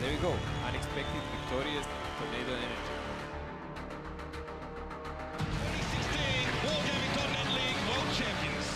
there we go. Unexpected, victorious Tornado Energy. 2016 Wargaming League World Champions.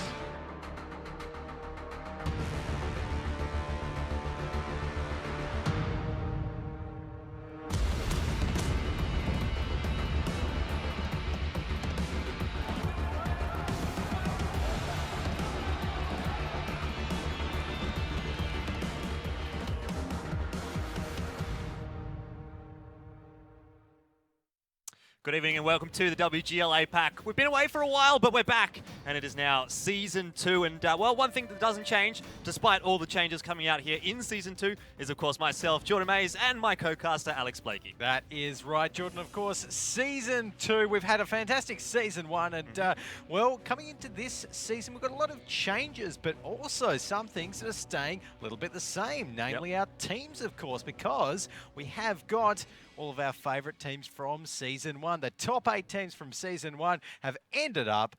Good evening and welcome to the WGL APAC. We've been away for a while, but we're back, and it is now Season 2. And, well, one thing that doesn't change, despite all the changes coming out here in Season 2, is, of course, myself, Jordan Mays, and my co-caster, Alex Blakey. That is right, Jordan. Of course, Season 2. We've had a fantastic Season 1, and, well, coming into this season, we've got a lot of changes, but also some things that are staying a little bit the same, namely our teams, of course, because we have got all of our favourite teams from Season 1. The top 8 teams from Season 1 have ended up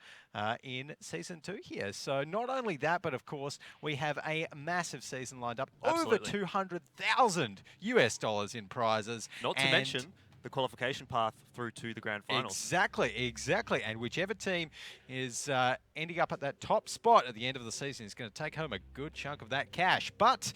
in Season 2 here. So not only that, but of course, we have a massive season lined up. Absolutely. Over 200,000 US dollars in prizes. Not to mention the qualification path through to the grand finals. Exactly. And whichever team is ending up at that top spot at the end of the season is going to take home a good chunk of that cash. But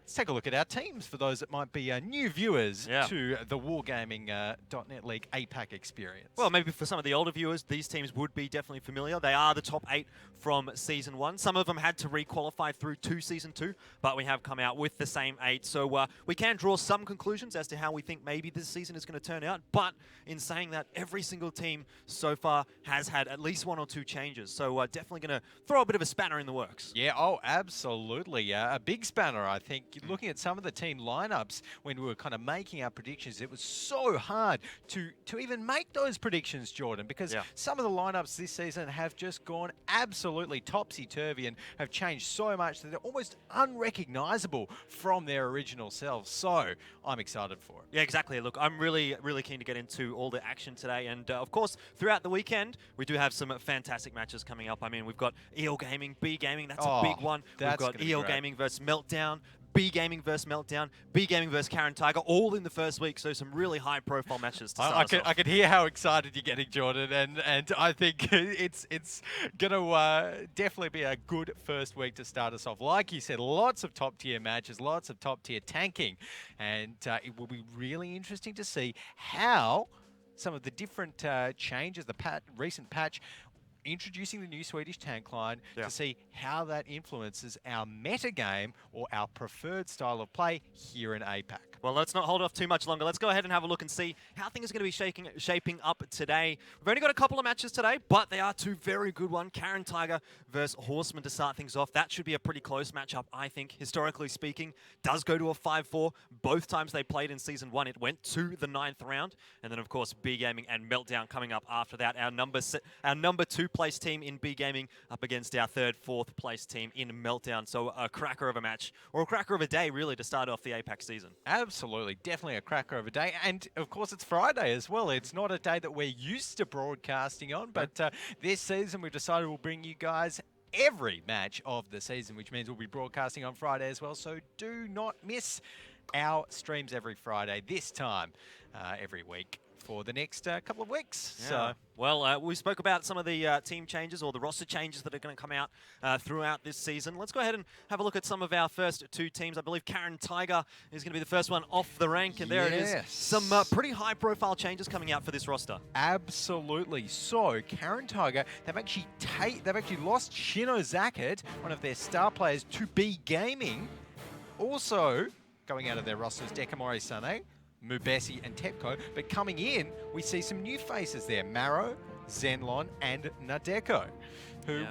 let's take a look at our teams for those that might be new viewers to the Wargaming.net League APAC experience. Well, maybe for some of the older viewers, these teams would be definitely familiar. They are the top 8 from Season 1. Some of them had to re-qualify through to Season 2, but we have come out with the same 8. So we can draw some conclusions as to how we think maybe this season is going to turn out. But in saying that, every single team so far has had at least 1 or 2 changes. So definitely going to throw a bit of a spanner in the works. Yeah, oh, absolutely. A big spanner, I think. Looking at some of the team lineups when we were kind of making our predictions, it was so hard to even make those predictions, Jordan, because some of the lineups this season have just gone absolutely topsy-turvy and have changed so much that they're almost unrecognizable from their original selves. So I'm excited for it. Yeah, exactly. Look, I'm really keen to get into all the action today. And of course, throughout the weekend, we do have some fantastic matches coming up. I mean, we've got EL Gaming, B Gaming. That's a big one. We've got EL Gaming versus Meltdown, B Gaming versus Meltdown, B Gaming versus Caren Tiger, all in the first week. So some really high-profile matches to start us off. I can hear how excited you're getting, Jordan, and I think it's going to definitely be a good first week to start us off. Like you said, lots of top-tier matches, lots of top-tier tanking, and it will be really interesting to see how some of the different changes, the recent patch, introducing the new Swedish tank line to see how that influences our meta game or our preferred style of play here in APAC. Well, let's not hold off too much longer. Let's go ahead and have a look and see how things are going to be shaping up today. We've only got a couple of matches today, but they are 2 very good ones. Caren Tiger versus Horsemen to start things off. That should be a pretty close matchup, I think, historically speaking. Does go to a 5-4. Both times they played in Season 1, it went to the 9th round. And then, of course, B Gaming and Meltdown coming up after that. Our number 2 place team in B Gaming up against our 3rd, 4th place team in Meltdown. So a cracker of a match, or a cracker of a day, really, to start off the APAC season. Absolutely, definitely a cracker of a day. And of course, it's Friday as well. It's not a day that we're used to broadcasting on, but this season we've decided we'll bring you guys every match of the season, which means we'll be broadcasting on Friday as well. So do not miss our streams every Friday, this time every week, for the next couple of weeks. Yeah. So, well, we spoke about some of the team changes or the roster changes that are going to come out throughout this season. Let's go ahead and have a look at some of our first 2 teams. I believe Caren Tiger is going to be the first one off the rank, and there it is. Some pretty high-profile changes coming out for this roster. Absolutely. So, Caren Tiger, they've actually lost Shino Zakat, one of their star players, to B Gaming. Also, going out of their rosters, Dekamori Sane, Mubesi and Tepco, but coming in, we see some new faces there, Maro, Zenlon and Nadeko, who,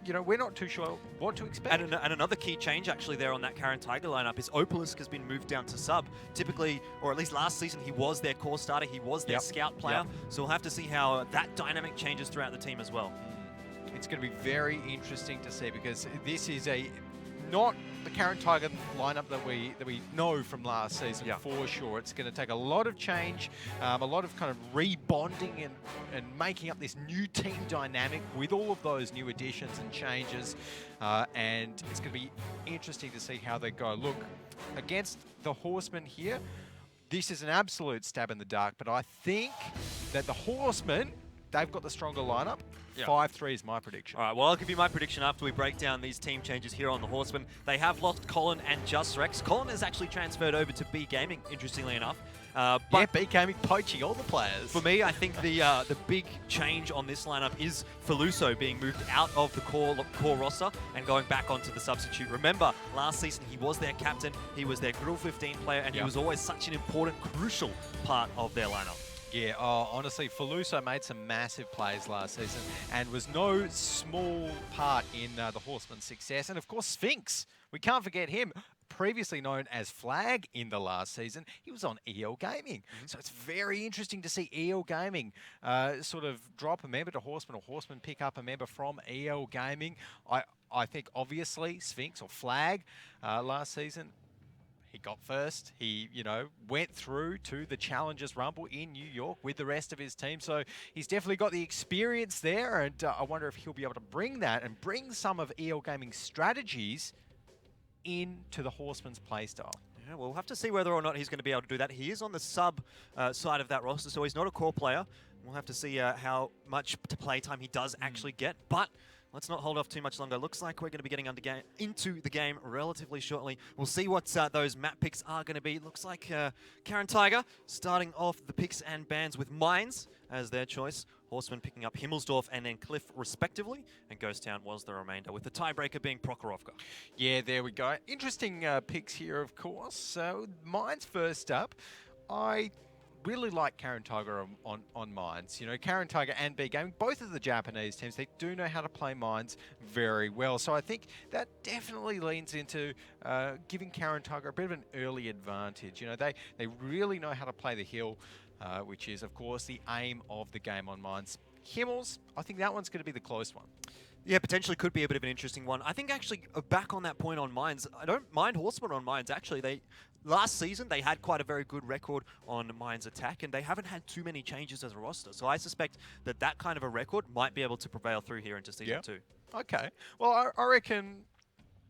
you know, we're not too sure what to expect. And another key change actually there on that Caren Tiger lineup is Opalisk has been moved down to sub. Typically, or at least last season, he was their core starter, he was their scout player, so we'll have to see how that dynamic changes throughout the team as well. It's going to be very interesting to see, because this is a not the Caren Tiger lineup that we know from last season, Yeah. for sure. It's going to take a lot of change, a lot of kind of rebonding and making up this new team dynamic with all of those new additions and changes. And it's going to be interesting to see how they go. Look, against the Horsemen here, this is an absolute stab in the dark, but I think that the Horsemen, they've got the stronger lineup. Yeah. 5-3 is my prediction. All right, well, I'll give you my prediction after we break down these team changes here on the Horsemen. They have lost Colin and Just Rex. Colin has actually transferred over to B Gaming, interestingly enough. But Yeah, B Gaming poaching all the players. for me, I think the big change on this lineup is Feluso being moved out of the core roster and going back onto the substitute. Remember, last season he was their captain, he was their Grill 15 player, and he was always such an important, crucial part of their lineup. Yeah, honestly, Feluso made some massive plays last season and was no small part in the Horsemen's success. And of course, Sphinx, we can't forget him. Previously known as Flag in the last season, he was on EL Gaming. So it's very interesting to see EL Gaming sort of drop a member to Horsemen, or Horsemen pick up a member from EL Gaming. I think obviously Sphinx or Flag last season, he got first. He, went through to the Challengers Rumble in New York with the rest of his team. So he's definitely got the experience there. And I wonder if he'll be able to bring that and bring some of EL Gaming's strategies into the Horsemen's playstyle. Yeah, we'll have to see whether or not he's going to be able to do that. He is on the sub side of that roster, so he's not a core player. We'll have to see how much play time he does actually get. But let's not hold off too much longer. Looks like we're going to be getting into the game relatively shortly. We'll see what those map picks are going to be. Looks like Caren Tiger starting off the picks and bans with Mines as their choice. Horsemen picking up Himmelsdorf and then Cliff respectively. And Ghost Town was the remainder, with the tiebreaker being Prokhorovka. Yeah, there we go. Interesting picks here, of course. So Mines first up. I really like Caren Tiger on Mines. Caren Tiger and B Gaming, both of the Japanese teams, they do know how to play Mines very well. So I think that definitely leans into giving Caren Tiger a bit of an early advantage. They really know how to play the hill, which is, of course, the aim of the game on Mines. Himmels, I think that one's going to be the close one. Yeah, potentially could be a bit of an interesting one. I think actually, back on that point on Mines, I don't mind Horsemen on Mines, actually. Last season, they had quite a very good record on Mines attack, and they haven't had too many changes as a roster. So I suspect that kind of a record might be able to prevail through here into Season 2. Okay. Well, I reckon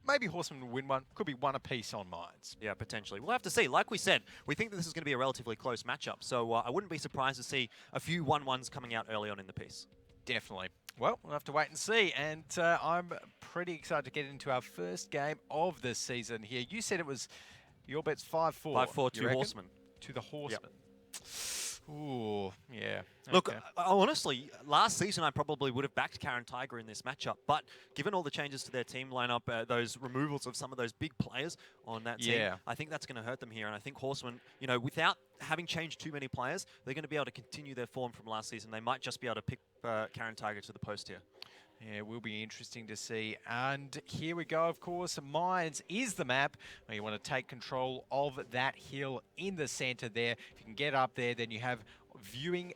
maybe Horsemen will win one. Could be one apiece on Mines. Yeah, potentially. We'll have to see. Like we said, we think that this is going to be a relatively close matchup. So I wouldn't be surprised to see a few 1-1s coming out early on in the piece. Definitely. Well, we'll have to wait and see. And I'm pretty excited to get into our first game of this season here. You said it was, your bet's 5-4. 5-4 to Horsemen. To the Horsemen. Yep. Ooh, yeah. Look, okay. Honestly, last season I probably would have backed Caren Tiger in this matchup, but given all the changes to their team lineup, those removals of some of those big players on that team, I think that's going to hurt them here. And I think Horsemen, without having changed too many players, they're going to be able to continue their form from last season. They might just be able to pick Caren Tiger to the post here. Yeah, it will be interesting to see. And here we go, of course. Mines is the map where you want to take control of that hill in the center there. If you can get up there, then you have viewing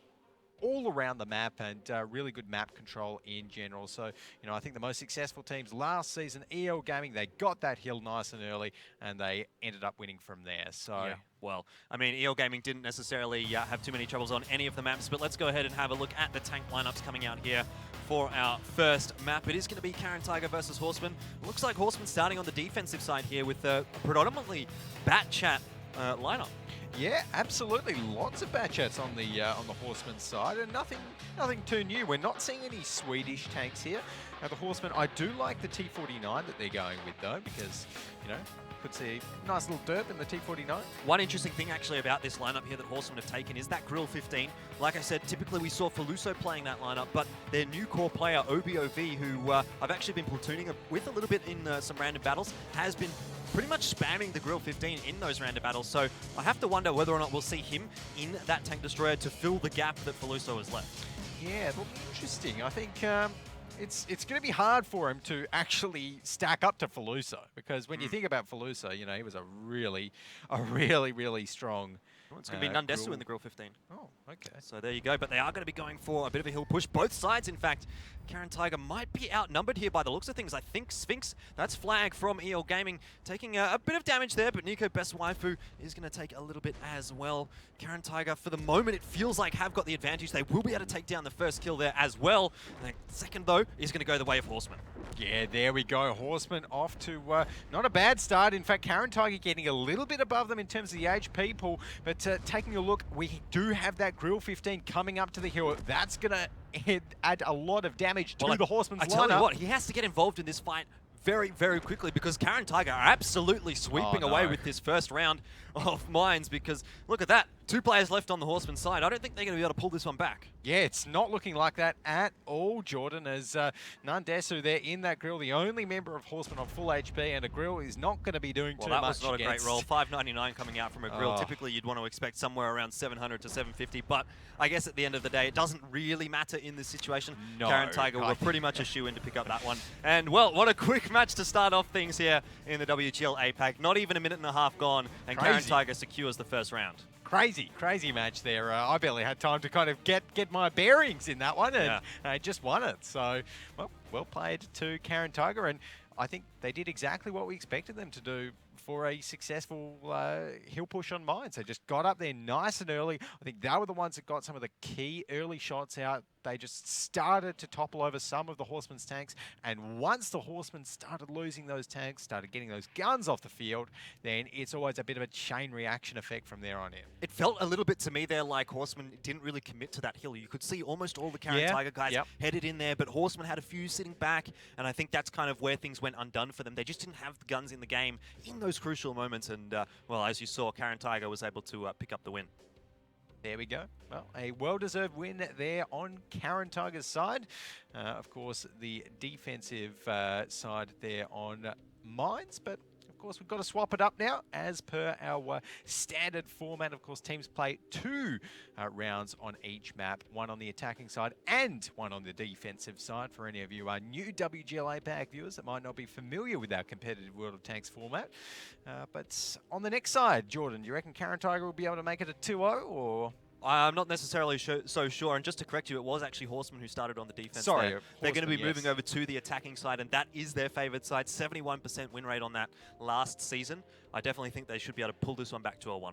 all around the map and really good map control in general. So, I think the most successful teams last season, EL Gaming, they got that hill nice and early and they ended up winning from there. So, yeah. Well, I mean, EL Gaming didn't necessarily have too many troubles on any of the maps, but let's go ahead and have a look at the tank lineups coming out here for our first map. It is going to be Caren Tiger versus Horsemen. Looks like Horsemen starting on the defensive side here with a predominantly Bat Chat lineup. Yeah, absolutely. Lots of bat chats on the Horsemen side, and nothing too new. We're not seeing any Swedish tanks here. Now the Horsemen, I do like the T49 that they're going with though, because could see a nice little derp in the T49. One interesting thing actually about this lineup here that Horsemen have taken is that Grill 15. Like I said, typically we saw Feluso playing that lineup, but their new core player, OBOV, who I've actually been platooning with a little bit in some random battles, has been pretty much spamming the Grill 15 in those random battles. So I have to wonder whether or not we'll see him in that tank destroyer to fill the gap that Feluso has left. Yeah, it'll be interesting. I think it's going to be hard for him to actually stack up to Feluso, because when you think about Feluso, he was a really strong. Well, it's going to be Nundesu in the Grill 15. Oh, okay. So there you go. But they are going to be going for a bit of a hill push. Both sides, in fact, Caren Tiger might be outnumbered here by the looks of things. I think Sphinx, that's flag from EL Gaming, taking a bit of damage there, but Nico Best Waifu is going to take a little bit as well. Caren Tiger, for the moment, it feels like have got the advantage. They will be able to take down the first kill there as well. And the second, though, is going to go the way of Horsemen. Yeah, there we go. Horsemen off to not a bad start. In fact, Caren Tiger getting a little bit above them in terms of the HP pool. But taking a look, we do have that Grill 15 coming up to the hill. That's going to add a lot of damage to the Horsemen's lineup. I tell you what, he has to get involved in this fight very, very quickly because Caren Tiger are absolutely sweeping away with this first round of mines because look at that. 2 players left on the Horseman side. I don't think they're going to be able to pull this one back. Yeah, it's not looking like that at all, Jordan, as Nandesu there in that Grill, the only member of Horseman on full HP, and a Grill is not going to be doing too much. Well, that was not against. a great roll. 599 coming out from a Grill. Typically, you'd want to expect somewhere around 700 to 750, but I guess at the end of the day, it doesn't really matter in this situation. No, Caren Tiger were pretty much a shoe-in to pick up that one. And, well, what a quick match to start off things here in the WGL APAC. Not even a minute and a half gone, and Caren Tiger secures the first round. Crazy match there. I barely had time to kind of get my bearings in that one, and I just won it. So, well played to Caren Tiger, and I think they did exactly what we expected them to do for a successful hill push on mines. They just got up there nice and early. I think they were the ones that got some of the key early shots out. They just started to topple over some of the Horsemen's tanks, and once the Horsemen started losing those tanks, started getting those guns off the field, then it's always a bit of a chain reaction effect from there on in. It felt a little bit to me there like Horsemen didn't really commit to that hill. You could see almost all the Caren Tiger guys headed in there, but Horsemen had a few sitting back, and I think that's kind of where things went undone for them. They just didn't have the guns in the game in those crucial moments, and well, as you saw, Caren Tiger was able to pick up the win. There we go. Well, a well-deserved win there on Caren Tiger's side. Of course, the defensive side there on mines, but of course, we've got to swap it up now as per our standard format. Of course, teams play 2 rounds on each map, 1 on the attacking side and 1 on the defensive side. For any of you new WGL APAC viewers that might not be familiar with our competitive World of Tanks format. But on the next side, Jordan, do you reckon Caren Tiger will be able to make it a 2-0 or...? I'm not necessarily so sure, and just to correct you, it was actually Horsemen who started on the defense. Sorry, there. They're going to be moving over to the attacking side, and that is their favoured side. 71% win rate on that last season. I definitely think they should be able to pull this one back to a 1-1.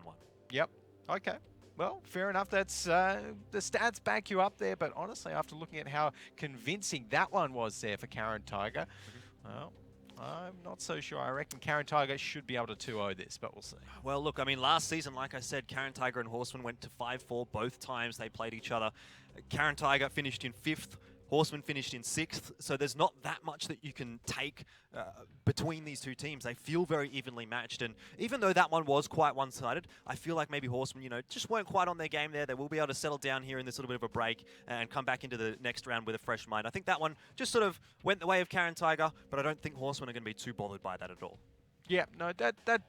Yep. Okay. Well, fair enough. That's the stats back you up there, but honestly, after looking at how convincing that one was there for Caren Tiger, well, I'm not so sure. I reckon Caren Tiger should be able to 2-0 this, but we'll see. Well, look, I mean, last season, like I said, Caren Tiger and Horsemen went to 5-4 both times they played each other. Caren Tiger finished in 5th. Horsemen finished in 6th, so there's not that much that you can take between these two teams. They feel very evenly matched, and even though that one was quite one-sided, I feel like maybe Horsemen, you know, just weren't quite on their game there. They will be able to settle down here in this little bit of a break and come back into the next round with a fresh mind. I think that one just sort of went the way of Caren Tiger, but I don't think Horsemen are going to be too bothered by that at all. Yeah, no,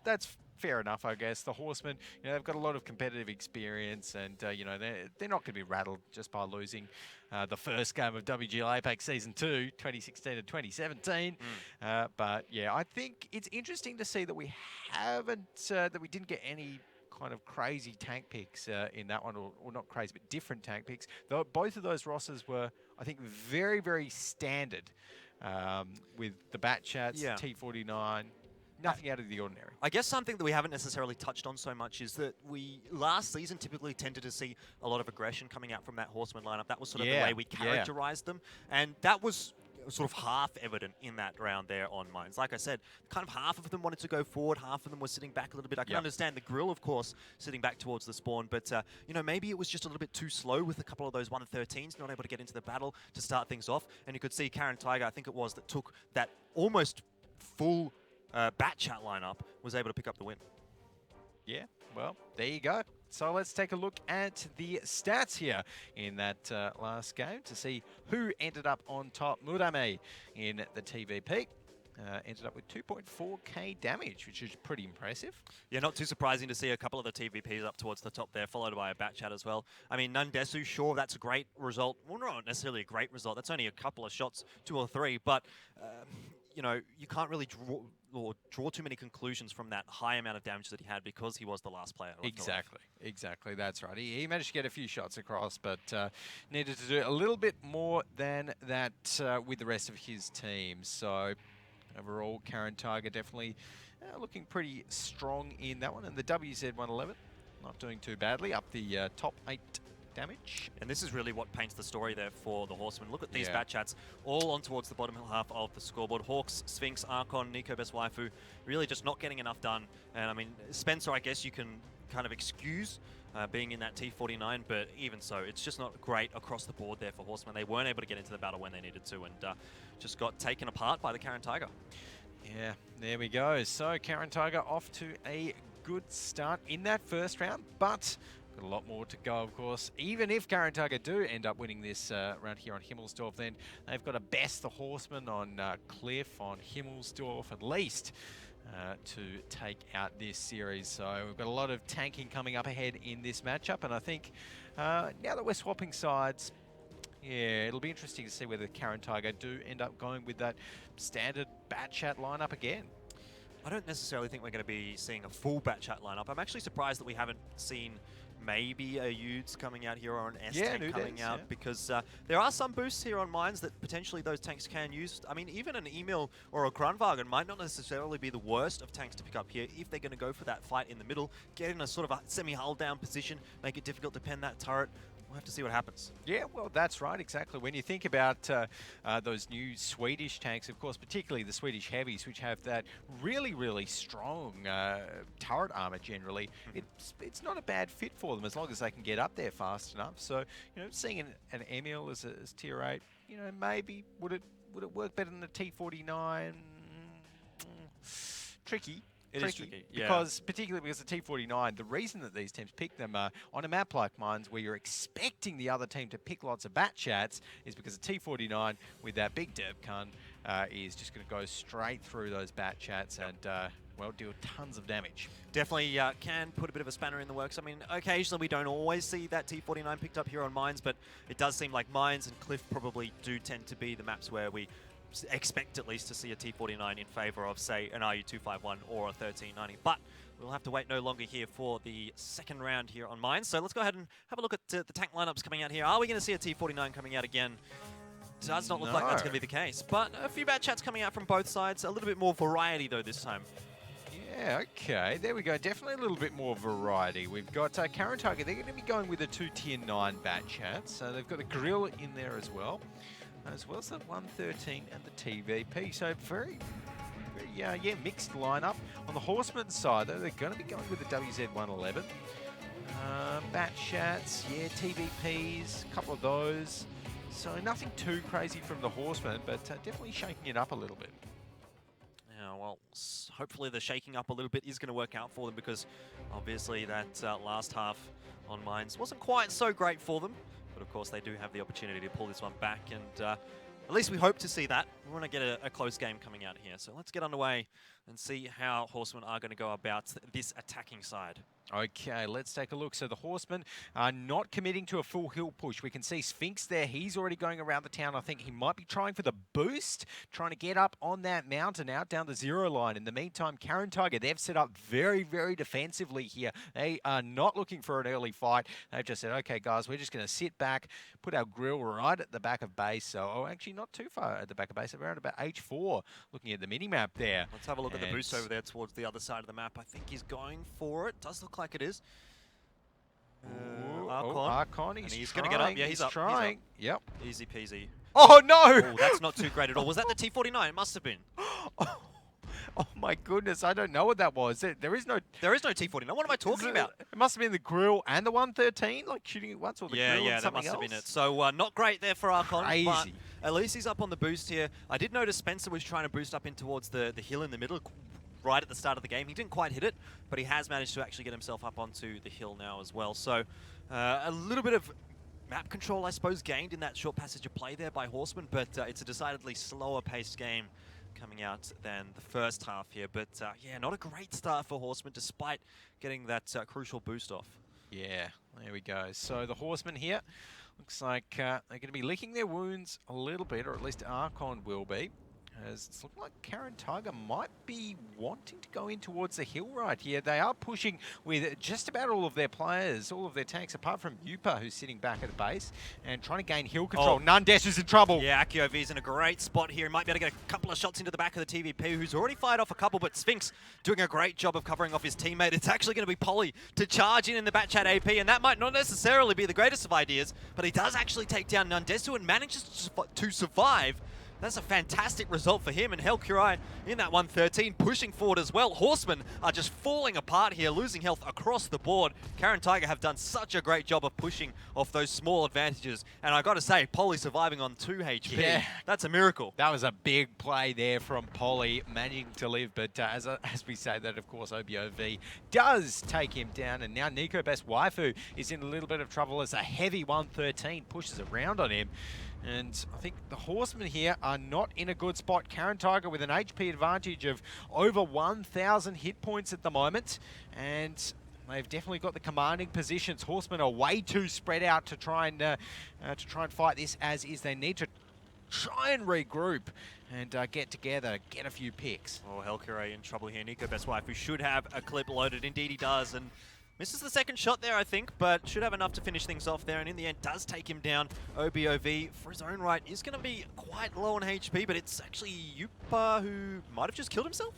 that's fair enough, I guess. The Horsemen, you know, they've got a lot of competitive experience, and you know, they're not going to be rattled just by losing the first game of WGL APAC Season 2, 2016 to 2017. But yeah, I think it's interesting to see that we haven't, that we didn't get any kind of crazy tank picks in that one, or not crazy, but different tank picks. Though both of those rosters were, I think, very, very standard with the Bat Chats, T49. Nothing out of the ordinary. I guess something that we haven't necessarily touched on so much is that we, last season, typically tended to see a lot of aggression coming out from that Horseman lineup. That was sort of the way we characterized them. And that was sort of half evident in that round there on mines. Like I said, kind of half of them wanted to go forward, half of them were sitting back a little bit. I can understand the Grill, of course, sitting back towards the spawn, but you know, maybe it was just a little bit too slow with a couple of those 113s, not able to get into the battle to start things off. And you could see Caren Tiger, I think it was, that took that almost full Bat Chat lineup, was able to pick up the win. Yeah, well, there you go. So let's take a look at the stats here in that last game to see who ended up on top. Murame in the TVP ended up with 2.4k damage, which is pretty impressive. Yeah, not too surprising to see a couple of the TVPs up towards the top there, followed by a Bat Chat as well. I mean, Nandesu, sure, that's a great result. Well, not necessarily a great result. That's only a couple of shots, 2 or 3, but... you know, you can't really draw too many conclusions from that high amount of damage that he had because he was the last player left alive. Exactly, that's right. He managed to get a few shots across, but needed to do a little bit more than that with the rest of his team. So overall, Caren Tiger definitely looking pretty strong in that one. And the WZ111 not doing too badly, up the top 8 damage. And this is really what paints the story there for the Horsemen. Look at these bat chats all on towards the bottom half of the scoreboard. Hawks, Sphinx, Archon, Nico Best Waifu, really just not getting enough done. And I mean, Spencer, I guess you can kind of excuse being in that T49, but even so, it's just not great across the board there for Horsemen. They weren't able to get into the battle when they needed to, and just got taken apart by the Caren Tiger. Yeah, there we go. So Caren Tiger off to a good start in that first round, but got a lot more to go, of course. Even if Caren Tiger do end up winning this round here on Himmelsdorf, then they've got to best the Horsemen on Cliff, on Himmelsdorf at least, to take out this series. So we've got a lot of tanking coming up ahead in this matchup, and I think now that we're swapping sides, yeah, it'll be interesting to see whether Caren Tiger do end up going with that standard bat chat lineup again. I don't necessarily think we're going to be seeing a full bat chat lineup. I'm actually surprised that we haven't seen maybe a Yudes coming out here or an S-Tank coming out, because there are some boosts here on mines that potentially those tanks can use. I mean, even an Emil or a Grunwagen might not necessarily be the worst of tanks to pick up here if they're going to go for that fight in the middle, get in a sort of a semi-hull down position, make it difficult to pen that turret. We'll have to see what happens. Yeah, well, that's right, exactly. When you think about those new Swedish tanks, of course, particularly the Swedish heavies, which have that really, really strong turret armor generally, it's not a bad fit for them as long as they can get up there fast enough. So, you know, seeing an Emil as tier 8, you know, maybe would it work better than the T49? Tricky. It is tricky, because particularly because the T49, the reason that these teams pick them on a map like Mines, where you're expecting the other team to pick lots of bat chats, is because the T49 with that big derp gun is just going to go straight through those bat chats and well, deal tons of damage. Definitely can put a bit of a spanner in the works. I mean, occasionally we don't always see that T49 picked up here on Mines, but it does seem like Mines and Cliff probably do tend to be the maps where we expect at least to see a T49 in favour of, say, an RU251 or a 1390. But we'll have to wait no longer here for the second round here on Mines. So let's go ahead and have a look at the tank lineups coming out here. Are we going to see a T49 coming out again? Does not look like that's going to be the case. But a few bad chats coming out from both sides. A little bit more variety, though, this time. Yeah, okay. There we go. Definitely a little bit more variety. We've got Caren Tiger. They're going to be going with the 2 tier 9 bat chats. They've got the grill in there as well as the 113 and the TVP. So very mixed lineup. On the Horsemen side, though, they're going to be going with the WZ111. Bat chats, TVPs, a couple of those. So nothing too crazy from the Horsemen, but definitely shaking it up a little bit. Yeah, well, hopefully the shaking up a little bit is going to work out for them, because obviously that last half on Mines wasn't quite so great for them. But of course, they do have the opportunity to pull this one back, and at least we hope to see that. We want to get a close game coming out here. So let's get underway and see how Horsemen are going to go about this attacking side. Okay, let's take a look. So the Horsemen are not committing to a full hill push. We can see Sphinx there. He's already going around the town. I think he might be trying for the boost, trying to get up on that mountain out down the 0 line. In the meantime, Caren Tiger, they've set up very, very defensively here. They are not looking for an early fight. They've just said, okay, guys, we're just going to sit back, put our grill right at the back of base. So, actually not too far at the back of base, around about H4, looking at the mini-map there. Let's have a look at the boost over there towards the other side of the map. I think he's going for it. Does look like it is. Archon, he's going to get up. Yeah, he's up. Trying. He's up. Yep. Easy peasy. Oh, no! Oh, that's not too great at all. Was that the T49? It must have been. Oh my goodness, I don't know what that was. There is no T49. What am I talking about? It must have been the grill and the 113, like shooting it once, or the grill and something that must else. have been it. So not great there for Archon, Crazy. but at least he's up on the boost here. I did notice Spencer was trying to boost up in towards the hill in the middle, right at the start of the game. He didn't quite hit it, but he has managed to actually get himself up onto the hill now as well. So a little bit of map control, I suppose, gained in that short passage of play there by Horsemen, but it's a decidedly slower paced game coming out than the first half here. But yeah, not a great start for Horsemen despite getting that crucial boost off. Yeah, there we go. So the Horsemen here, looks like they're going to be licking their wounds a little bit, or at least Archon will be. As it's looking like Caren Tiger might be wanting to go in towards the hill right here. They are pushing with just about all of their players, all of their tanks, apart from Yupa, who's sitting back at the base and trying to gain hill control. Oh. Nundes is in trouble. Yeah, AkiOV's in a great spot here. He might be able to get a couple of shots into the back of the TVP, who's already fired off a couple, but Sphinx doing a great job of covering off his teammate. It's actually going to be Polly to charge in the back chat AP, and that might not necessarily be the greatest of ideas, but he does actually take down Nundesu and manages to survive. That's a fantastic result for him, and Helkurai in that 113 pushing forward as well. Horsemen are just falling apart here, losing health across the board. Caren Tiger have done such a great job of pushing off those small advantages, and I got to say, Polly surviving on 2 HP, Yeah. That's a miracle. That was a big play there from Polly, managing to live, but as we say that, of course, OBOV does take him down, and now Nico Best Waifu is in a little bit of trouble as a heavy 113 pushes around on him. And I think the Horsemen here are not in a good spot. Caren Tiger with an HP advantage of over 1,000 hit points at the moment. And they've definitely got the commanding positions. Horsemen are way too spread out to try and fight this as is. They need to try and regroup and get together, get a few picks. Oh, Helkurai in trouble here. Nico Best Wife, who should have a clip loaded. Indeed he does. And misses the second shot there, I think, but should have enough to finish things off there, and in the end does take him down. OBOV, for his own right, is going to be quite low on HP, but it's actually Yupa who might have just killed himself.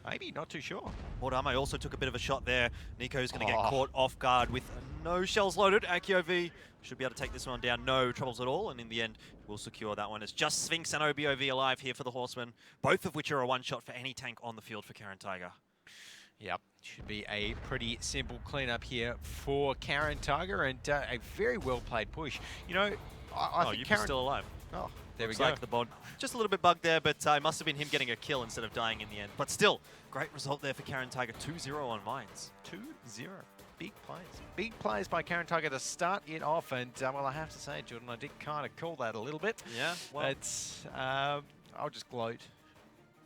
Maybe, not too sure. Hordame also took a bit of a shot there. Nico's going to get caught off guard with no shells loaded. AkiOV should be able to take this one down, no troubles at all, and in the end we'll secure that one. It's just Sphinx and OBOV alive here for the Horsemen, both of which are a one-shot for any tank on the field for Caren Tiger. Yep, should be a pretty simple cleanup here for Caren Tiger, and a very well-played push. You know, I think Yupa's still alive. Oh, there Looks we go. like the bod. Just a little bit bugged there, but it must have been him getting a kill instead of dying in the end. But still, great result there for Caren Tiger, 2-0 on Mines. 2-0. Big plays. Big plays by Caren Tiger to start it off, and well, I have to say, Jordan, I did kind of call that a little bit. Yeah, well. It's, I'll just gloat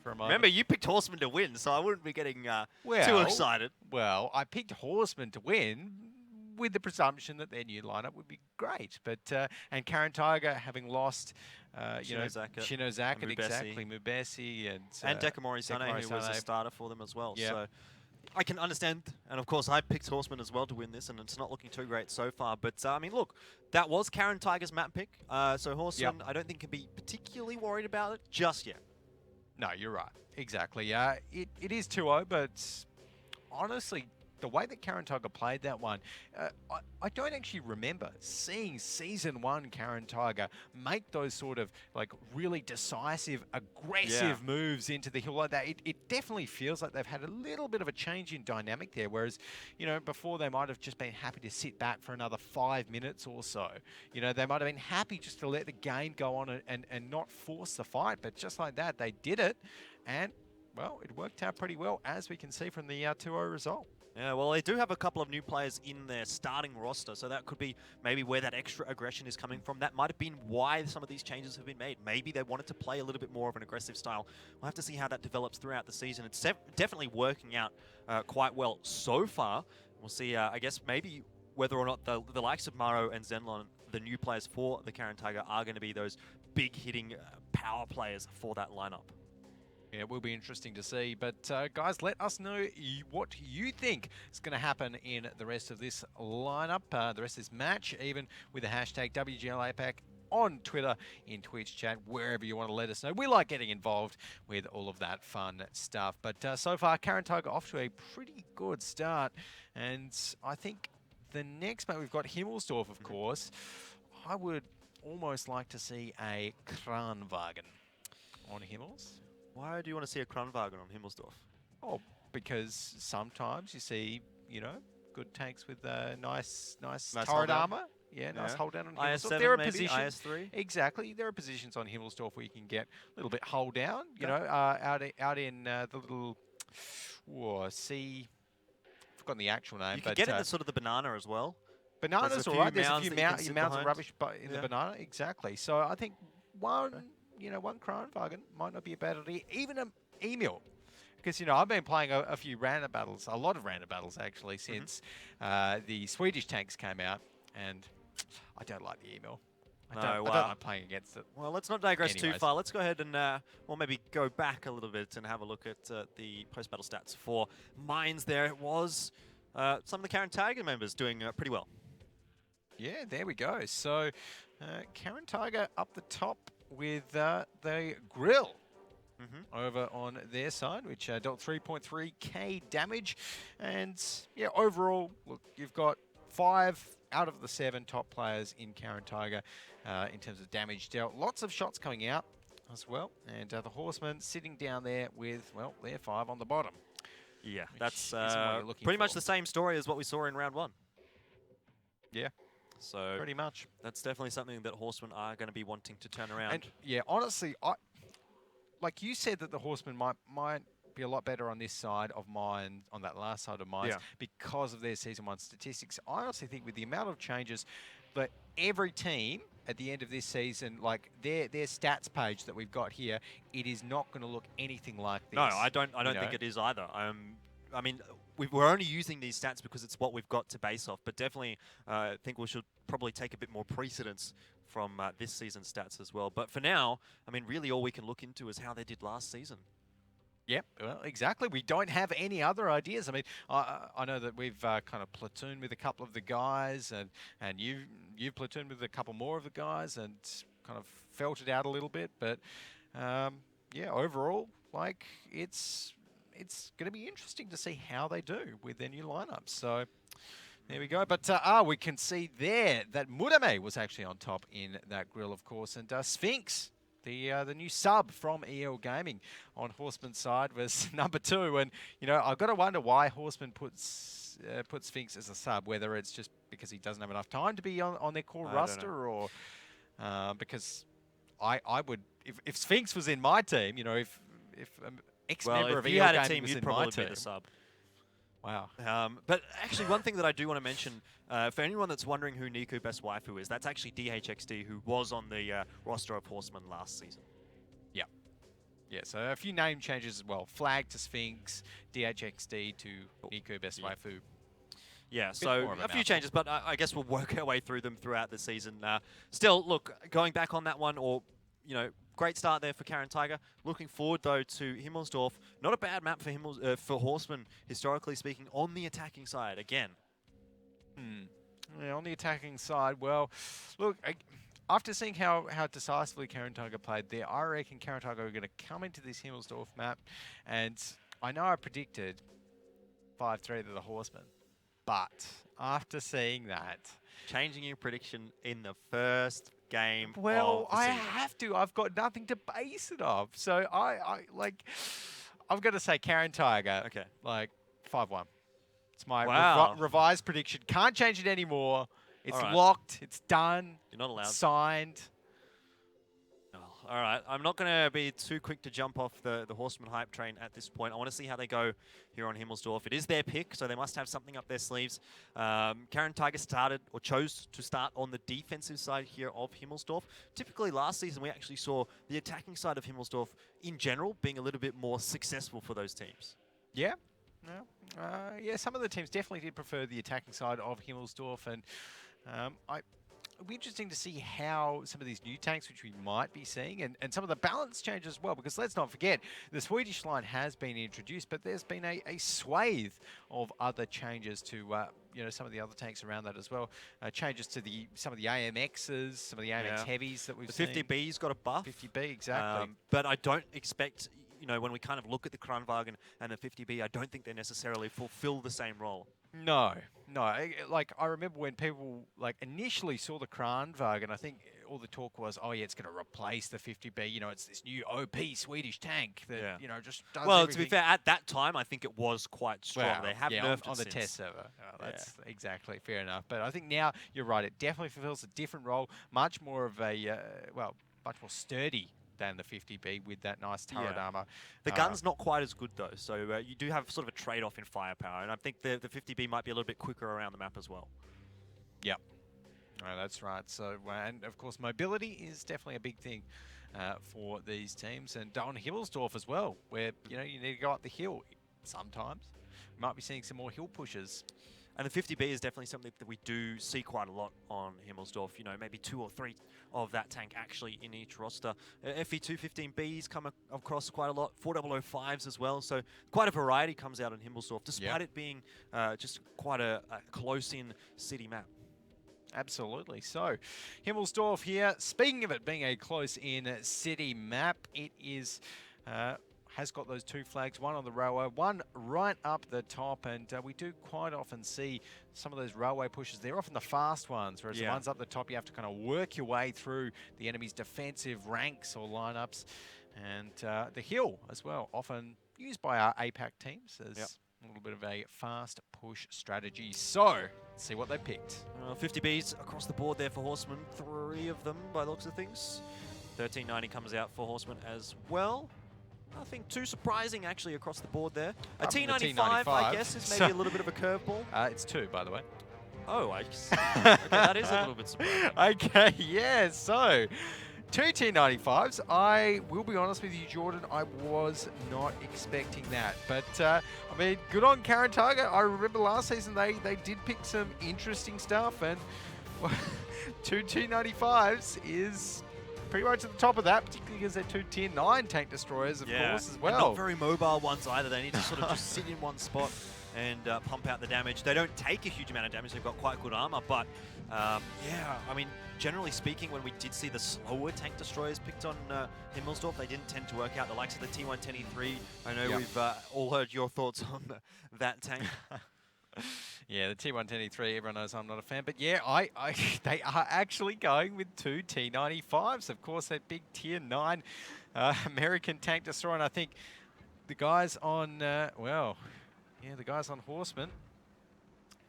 for a moment. Remember, you picked Horsemen to win, so I wouldn't be getting too excited. Well, I picked Horsemen to win with the presumption that their new lineup would be great. But and Caren Tiger having lost, Shinozaka, exactly, Mubesi, and Dekamori Sane, who was a starter for them as well. Yep. So I can understand, and of course I picked Horsemen as well to win this, and it's not looking too great so far. But I mean, look, that was Caren Tiger's map pick, so Horsemen I don't think can be particularly worried about it just yet. No, you're right. Exactly. It is 2-0, but honestly, the way that Caren Tiger played that one, I don't actually remember seeing Season 1 Caren Tiger make those sort of like really decisive, aggressive moves into the hill like that. It definitely feels like they've had a little bit of a change in dynamic there, whereas, you know, before they might have just been happy to sit back for another 5 minutes or so. You know, they might have been happy just to let the game go on and not force the fight, but just like that, they did it, and, well, it worked out pretty well, as we can see from the 2-0 result. Yeah, well, they do have a couple of new players in their starting roster, so that could be maybe where that extra aggression is coming from. That might have been why some of these changes have been made. Maybe they wanted to play a little bit more of an aggressive style. We'll have to see how that develops throughout the season. It's definitely working out quite well so far. We'll see, I guess, maybe whether or not the likes of Maro and Zenlon, the new players for the Caren Tiger, are going to be those big-hitting power players for that lineup. Yeah, it will be interesting to see. But guys, let us know what you think is going to happen in the rest of this lineup, the rest of this match, even with the hashtag WGL APAC on Twitter, in Twitch chat, wherever you want to let us know. We like getting involved with all of that fun stuff. But so far, Caren Tiger off to a pretty good start. And I think the next mate, we've got Himmelsdorf, of course. I would almost like to see a Kranwagen on Himmels. Why do you want to see a Kranwagen on Himmelsdorf? Oh, because sometimes you see, you know, good tanks with nice turret armor. Yeah, nice hold down on Himmelsdorf. IS-7 There are maybe? positions, IS-3? exactly. There are positions on Himmelsdorf where you can get a little bit hold down. You know, out in the little I've forgotten the actual name. You can get in the sort of the banana as well. Bananas, all right. There's a few mounds of behind. rubbish in the banana, exactly. So I think one Kranwagen might not be a bad idea. Even an Emil, because, you know, I've been playing a few random battles, a lot of random battles actually, since the Swedish tanks came out, and I don't like the Emil. I don't like playing against it. Well, let's not digress too Anyways. far. Let's go ahead and, well, maybe go back a little bit and have a look at the post-battle stats for Mines there. It was some of the Caren Tiger members doing pretty well. Yeah, there we go. So, Caren Tiger up the top with the grill over on their side, which dealt 3.3k damage. And yeah, overall, look, you've got 5 out of the 7 top players in Caren Tiger in terms of damage dealt. Lots of shots coming out as well. And the Horsemen sitting down there with, well, they're 5 on the bottom. Yeah, that's for. pretty much the same story as what we saw in round 1. Yeah. So pretty much. That's definitely something that Horsemen are going to be wanting to turn around. And yeah, honestly, like you said that the Horsemen might be a lot better on this side of Mines, on that last side of Mines, because of their Season 1 statistics. I honestly think with the amount of changes that every team at the end of this season, like their stats page that we've got here, it is not going to look anything like this. No, I don't think it is either. I mean, we're only using these stats because it's what we've got to base off, but definitely I think we should probably take a bit more precedence from this season's stats as well. But for now, I mean, really all we can look into is how they did last season. Yep, well, exactly. We don't have any other ideas. I mean, I know that we've kind of platooned with a couple of the guys, and you've platooned with a couple more of the guys, and kind of felt it out a little bit. But yeah, overall, like it's going to be interesting to see how they do with their new lineups. So there we go. But we can see there that Murame was actually on top in that grill, of course, and Sphinx, the new sub from EL Gaming on Horseman's side, was number 2. And you know, I've got to wonder why Horseman puts Sphinx as a sub, whether it's just because he doesn't have enough time to be on their core roster, or because I would, if Sphinx was in my team, you know, if ex-member of EL you had a Gaming team, was you'd in my probably team. be the sub. Wow. But actually, one thing that I do want to mention, for anyone that's wondering who Niku Best Waifu is, that's actually DHXD, who was on the roster of Horsemen last season. Yeah. Yeah, so a few name changes as well. Flag to Sphinx, DHXD to Niku Best Waifu. Yeah, so a few changes, but I guess we'll work our way through them throughout the season. Still, look, going back on that one, or, you know, great start there for Caren Tiger. Looking forward, though, to Himmelsdorf. Not a bad map for for Horsemen, historically speaking, on the attacking side, again. Yeah, on the attacking side, well, look, after seeing how decisively Caren Tiger played there, I reckon Caren Tiger are going to come into this Himmelsdorf map, and I know I predicted 5-3 to the Horsemen, but after seeing that... Changing your prediction in the first game. Well, I have to. I've got nothing to base it off. So I've got to say Caren Tiger. Okay. Like 5-1. It's my revised prediction. Can't change it anymore. It's locked. It's done. You're not allowed. Signed. Oh, all right. I'm not going to be too quick to jump off the Horseman hype train at this point. I want to see how they go here on Himmelsdorf. It is their pick, so they must have something up their sleeves. Caren Tiger chose to start on the defensive side here of Himmelsdorf. Typically, last season, we actually saw the attacking side of Himmelsdorf, in general, being a little bit more successful for those teams. Yeah. Yeah, some of the teams definitely did prefer the attacking side of Himmelsdorf, and it'll be interesting to see how some of these new tanks, which we might be seeing, and some of the balance change as well, because let's not forget, the Swedish line has been introduced, but there's been a swathe of other changes to you know, some of the other tanks around that as well. Changes to some of the AMXs, some of the AMX heavies that we've seen. The 50B's got a buff. 50B, exactly. But I don't expect, you know, when we kind of look at the Kranwagen and the 50B, I don't think they necessarily fulfill the same role. No. Like, I remember when people, like, initially saw the Kranwagen, I think all the talk was, oh, yeah, it's going to replace the 50B. You know, it's this new OP Swedish tank that, you know, just does everything. To be fair, at that time, I think it was quite strong. Well, they have nerfed on the since. test server. Oh, that's exactly fair enough. But I think now, you're right, it definitely fulfills a different role, much more of a, much more sturdy than the 50B with that nice turret armor. The gun's not quite as good, though, so you do have sort of a trade-off in firepower, and I think the 50B might be a little bit quicker around the map as well. Yep. Oh, that's right. So, and of course, mobility is definitely a big thing for these teams, and on Himmelsdorf as well, where, you know, you need to go up the hill sometimes. We might be seeing some more hill pushes. And the 50B is definitely something that we do see quite a lot on Himmelsdorf. You know, maybe 2 or 3 of that tank actually in each roster. FE215Bs come across quite a lot, 4005s as well. So quite a variety comes out in Himmelsdorf, despite it being just quite a close-in city map. Absolutely. So, Himmelsdorf here. Speaking of it being a close-in city map, it is has got those 2 flags, one on the railway, one right up the top, and we do quite often see some of those railway pushes. They're often the fast ones, whereas the ones up the top, you have to kind of work your way through the enemy's defensive ranks or lineups, and the hill as well, often used by our APAC teams as a little bit of a fast push strategy. So, let's see what they picked. 50Bs across the board there for Horsemen, 3 of them by the looks of things. 1390 comes out for Horsemen as well. Nothing too surprising actually across the board there. A T95, I guess, is maybe a little bit of a curveball. It's 2, by the way. Oh, I see. Okay, that is a little bit surprising. Okay, yeah, so 2 T95s. I will be honest with you, Jordan, I was not expecting that. But, I mean, good on Caren Tiger. I remember last season they did pick some interesting stuff, and 2 T95s is pretty much at the top of that, particularly because they're 2 Tier 9 tank destroyers, of course, as well. And not very mobile ones either. They need to sort of just sit in one spot and pump out the damage. They don't take a huge amount of damage. They've got quite good armor, but yeah, I mean, generally speaking, when we did see the slower tank destroyers picked on Himmelsdorf, they didn't tend to work out. The likes of the T110E3, I know we've all heard your thoughts on that tank. Yeah, the T110E3, everyone knows I'm not a fan. But yeah, they are actually going with 2 T95s. Of course, that big Tier 9 American tank destroyer. And I think the guys on, the guys on Horsemen,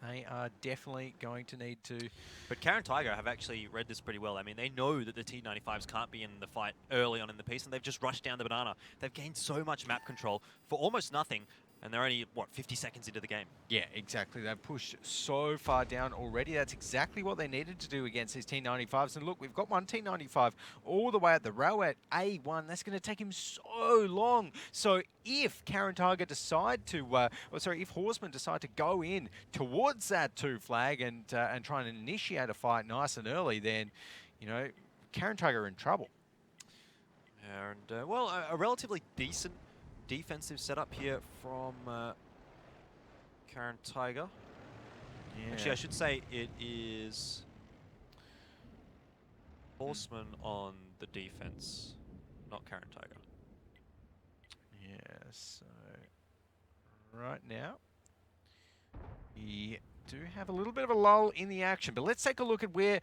they are definitely going to need to... But Caren Tiger have actually read this pretty well. I mean, they know that the T95s can't be in the fight early on in the piece, and they've just rushed down the banana. They've gained so much map control for almost nothing, and they're only, what, 50 seconds into the game? Yeah, exactly. They've pushed so far down already. That's exactly what they needed to do against these T95s. And look, we've got one T95 all the way at the railway at A1. That's going to take him so long. So if Caren Tiger decide to, if Horsemen decide to go in towards that 2 flag and try and initiate a fight nice and early, then, you know, Caren Tiger are in trouble. And, well, a relatively decent defensive setup here from Caren Tiger. Yeah. Actually, I should say it is Horsemen on the defense, not Caren Tiger. Yeah, so right now we do have a little bit of a lull in the action, but let's take a look at where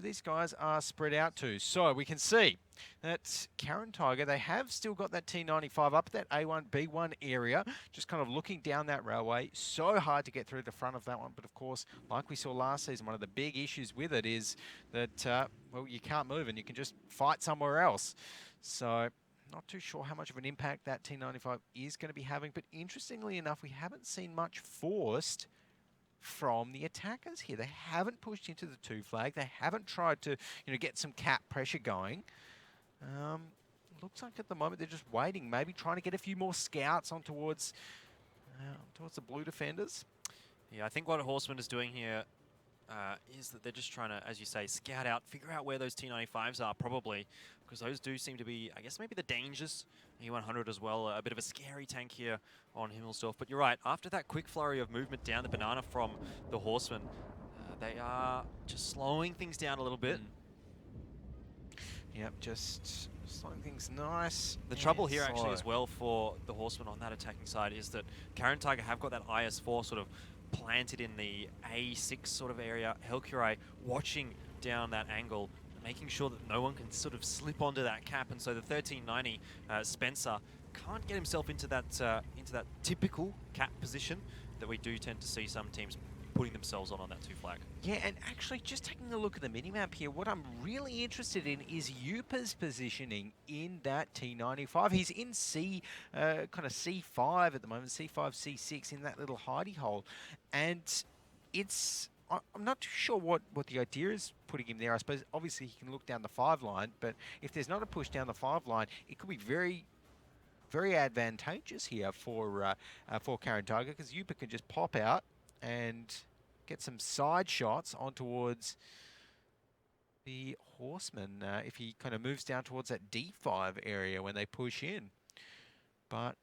these guys are spread out to. So we can see that Caren Tiger, they have still got that T95 up at that A1, B1 area, just kind of looking down that railway. So hard to get through the front of that one, but of course, like we saw last season, one of the big issues with it is that, well, you can't move and you can just fight somewhere else. So not too sure how much of an impact that T95 is going to be having, but interestingly enough, we haven't seen much forced from the attackers here. They haven't pushed into the 2 flag. They haven't tried to, you know, get some cap pressure going. Looks like at the moment they're just waiting, maybe trying to get a few more scouts on towards the blue defenders. Yeah, I think what Horseman is doing here is that they're just trying to, as you say, scout out, figure out where those T95s are probably, because those do seem to be, I guess, maybe the dangers. E100 as well, a bit of a scary tank here on Himmelsdorf. But you're right, after that quick flurry of movement down the banana from the Horsemen, they are just slowing things down a little bit. Yep, just slowing things nice. The trouble here actually as well for the Horsemen on that attacking side is that Caren Tiger have got that IS-4 sort of planted in the A6 sort of area. Helcurai watching down that angle, making sure that no one can sort of slip onto that cap, and so the 1390 Spencer can't get himself into that typical cap position that we do tend to see some teams putting themselves on that 2 flag. Yeah, and actually just taking a look at the minimap here, what I'm really interested in is Yupa's positioning in that T95. He's in kind of C5 at the moment, C5, C6 in that little hidey hole, and it's... I'm not too sure what the idea is putting him there. I suppose obviously he can look down the 5 line, but if there's not a push down the 5 line, it could be very, very advantageous here for Caren Tiger, because Yupa can just pop out and get some side shots on towards the Horsemen if he kind of moves down towards that D5 area when they push in. But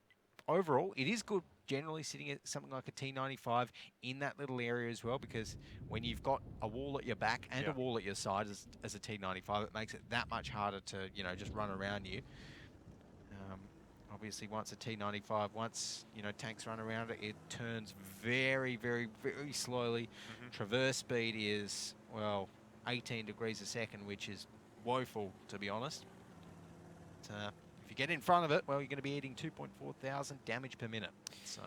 overall, it is good generally sitting at something like a T95 in that little area as well, because when you've got a wall at your back and a wall at your side as a T95, it makes it that much harder to, you know, just run around you. Obviously, once a T95, once, you know, tanks run around it, it turns very, very, very slowly. Traverse speed is, well, 18 degrees a second, which is woeful, to be honest. But, if you get in front of it, well, you're going to be eating 2.4 thousand damage per minute. So,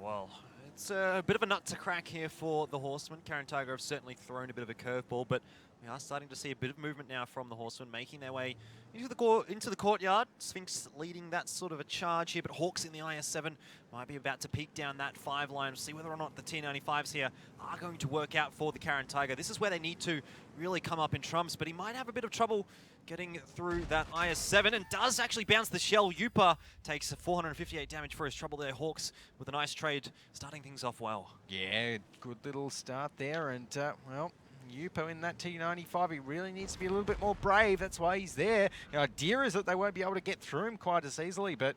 well, it's a bit of a nut to crack here for the Horsemen. Caren Tiger have certainly thrown a bit of a curveball, but we are starting to see a bit of movement now from the Horsemen, making their way into the courtyard. Sphinx leading that sort of a charge here, but Hawks in the IS-7 might be about to peek down that 5 line, see whether or not the T95s here are going to work out for the Caren Tiger. This is where they need to really come up in trumps, but he might have a bit of trouble getting through that IS-7 and does actually bounce the shell. Yupa takes 458 damage for his trouble there. Hawks with a nice trade, starting things off well. yeah, good little start there, and well, Yupo in that T95, he really needs to be a little bit more brave. That's why he's there. The idea is that they won't be able to get through him quite as easily, but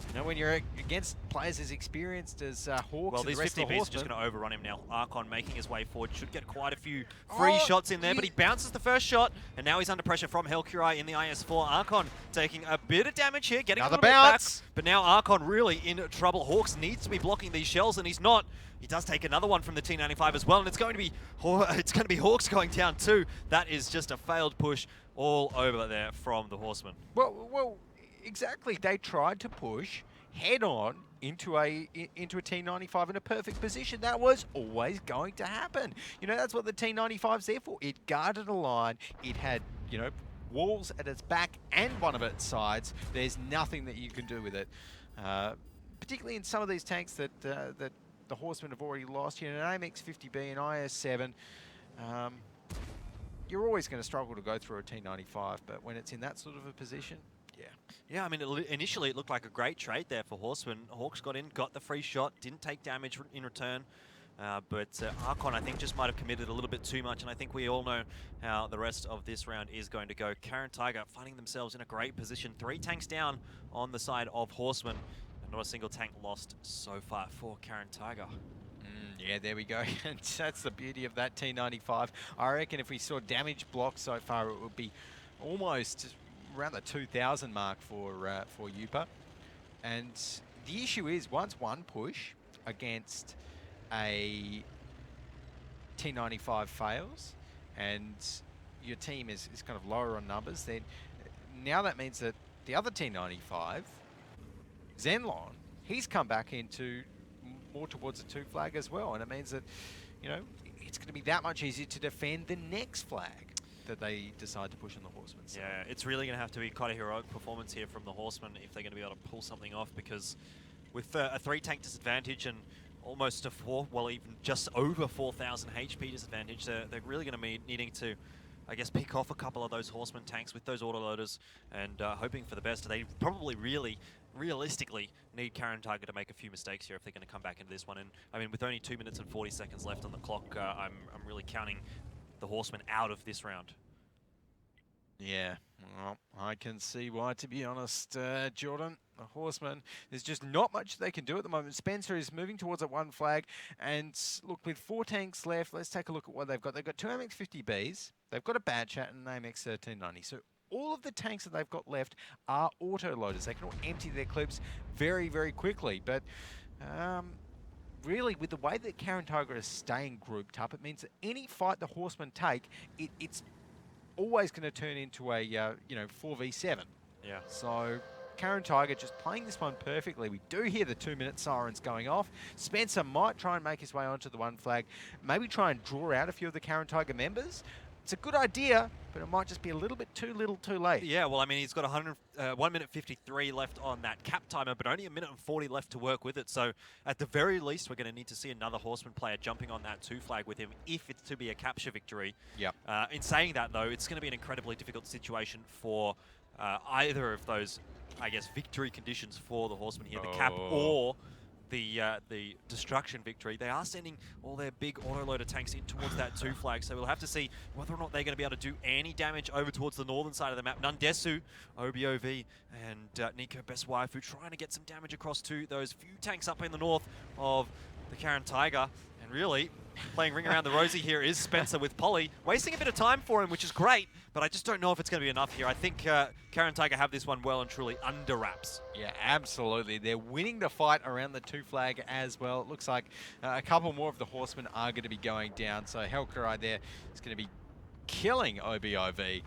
you know, when you're against players as experienced as Hawks, well, and these the rest 50 of the Bs are Horsemen, just going to overrun him now. Archon making his way forward, should get quite a few free shots in there, but he bounces the first shot, and now he's under pressure from Helkurai in the IS-4. Archon taking a bit of damage here, getting Another a little bounce. bit back, but now Archon really in trouble. Hawks needs to be blocking these shells, and he's not. He does take another one from the T95 as well, and it's going to be Hawks going down too. That is just a failed push all over there from the Horsemen. well, exactly. They tried to push head on into a T95 in a perfect position. That was always going to happen. You know, that's what the T95's there for. It guarded a line. It had, you know, walls at its back and one of its sides. There's nothing that you can do with it. Particularly in some of these tanks that the Horsemen have already lost. You know, an AMX-50B, an IS-7. You're always going to struggle to go through a T95, but when it's in that sort of a position, Yeah, I mean, initially it looked like a great trade there for Horsemen. Hawks got in, got the free shot, didn't take damage in return. But Archon, I think, just might have committed a little bit too much, and I think we all know how the rest of this round is going to go. Caren Tiger finding themselves in a great position. 3 tanks down on the side of Horsemen. Not a single tank lost so far for Caren Tiger. Yeah, there we go. And that's the beauty of that T95. I reckon if we saw damage blocked so far, it would be almost around the 2,000 mark for Yupa. And the issue is, once one push against a T95 fails and your team is kind of lower on numbers, then now that means that the other T95, Zenlong, he's come back into more towards the 2 flag as well, and it means that, you know, it's going to be that much easier to defend the next flag that they decide to push on the Horsemen. So Yeah, it's really going to have to be quite a heroic performance here from the Horsemen if they're going to be able to pull something off, because with a 3 tank disadvantage and almost a 4, well, even just over 4,000 HP disadvantage, they're really going to be needing to, I guess, pick off a couple of those Horsemen tanks with those autoloaders and hoping for the best. They probably realistically need Caren Tiger to make a few mistakes here if they're going to come back into this one. And I mean, with only 2 minutes and 40 seconds left on the clock, I'm really counting the Horsemen out of this round. yeah, well, I can see why, to be honest, Jordan. The Horsemen, there's just not much they can do at the moment. Spencer is moving towards that 1 flag, and look, with 4 tanks left, let's take a look at what they've got. They've got 2 AMX-50Bs, they've got a Bad Chat, and an AMX-1390. So all of the tanks that they've got left are auto-loaders. They can all empty their clips very, very quickly. But really, with the way that Caren Tiger is staying grouped up, it means that any fight the Horsemen take, it's always going to turn into a 4v7. Yeah. So Caren Tiger just playing this one perfectly. We do hear the 2-minute sirens going off. Spencer might try and make his way onto the 1 flag, maybe try and draw out a few of the Caren Tiger members. It's a good idea, but it might just be a little bit too little too late. Yeah, well, I mean, he's got 1 minute 53 left on that cap timer, but only 1 minute and 40 left to work with it. So at the very least, we're going to need to see another Horseman player jumping on that 2 flag with him if it's to be a capture victory. Yep. In saying that, though, it's going to be an incredibly difficult situation for either of those, I guess, victory conditions for the Horsemen here, the cap or the destruction victory, they are sending all their big autoloader tanks in towards that 2 flag, so we'll have to see whether or not they're going to be able to do any damage over towards the northern side of the map. Nundesu, OBOV, and Nico Beswaifu trying to get some damage across to those few tanks up in the north of the Caren Tiger. And really, playing ring around the rosy here is Spencer with Polly, wasting a bit of time for him, which is great, but I just don't know if it's going to be enough here. I think Caren Tiger have this one well and truly under wraps. Yeah, absolutely. They're winning the fight around the 2 flag as well. It looks like a couple more of the Horsemen are going to be going down. So Helkarai there is going to be killing OBOV.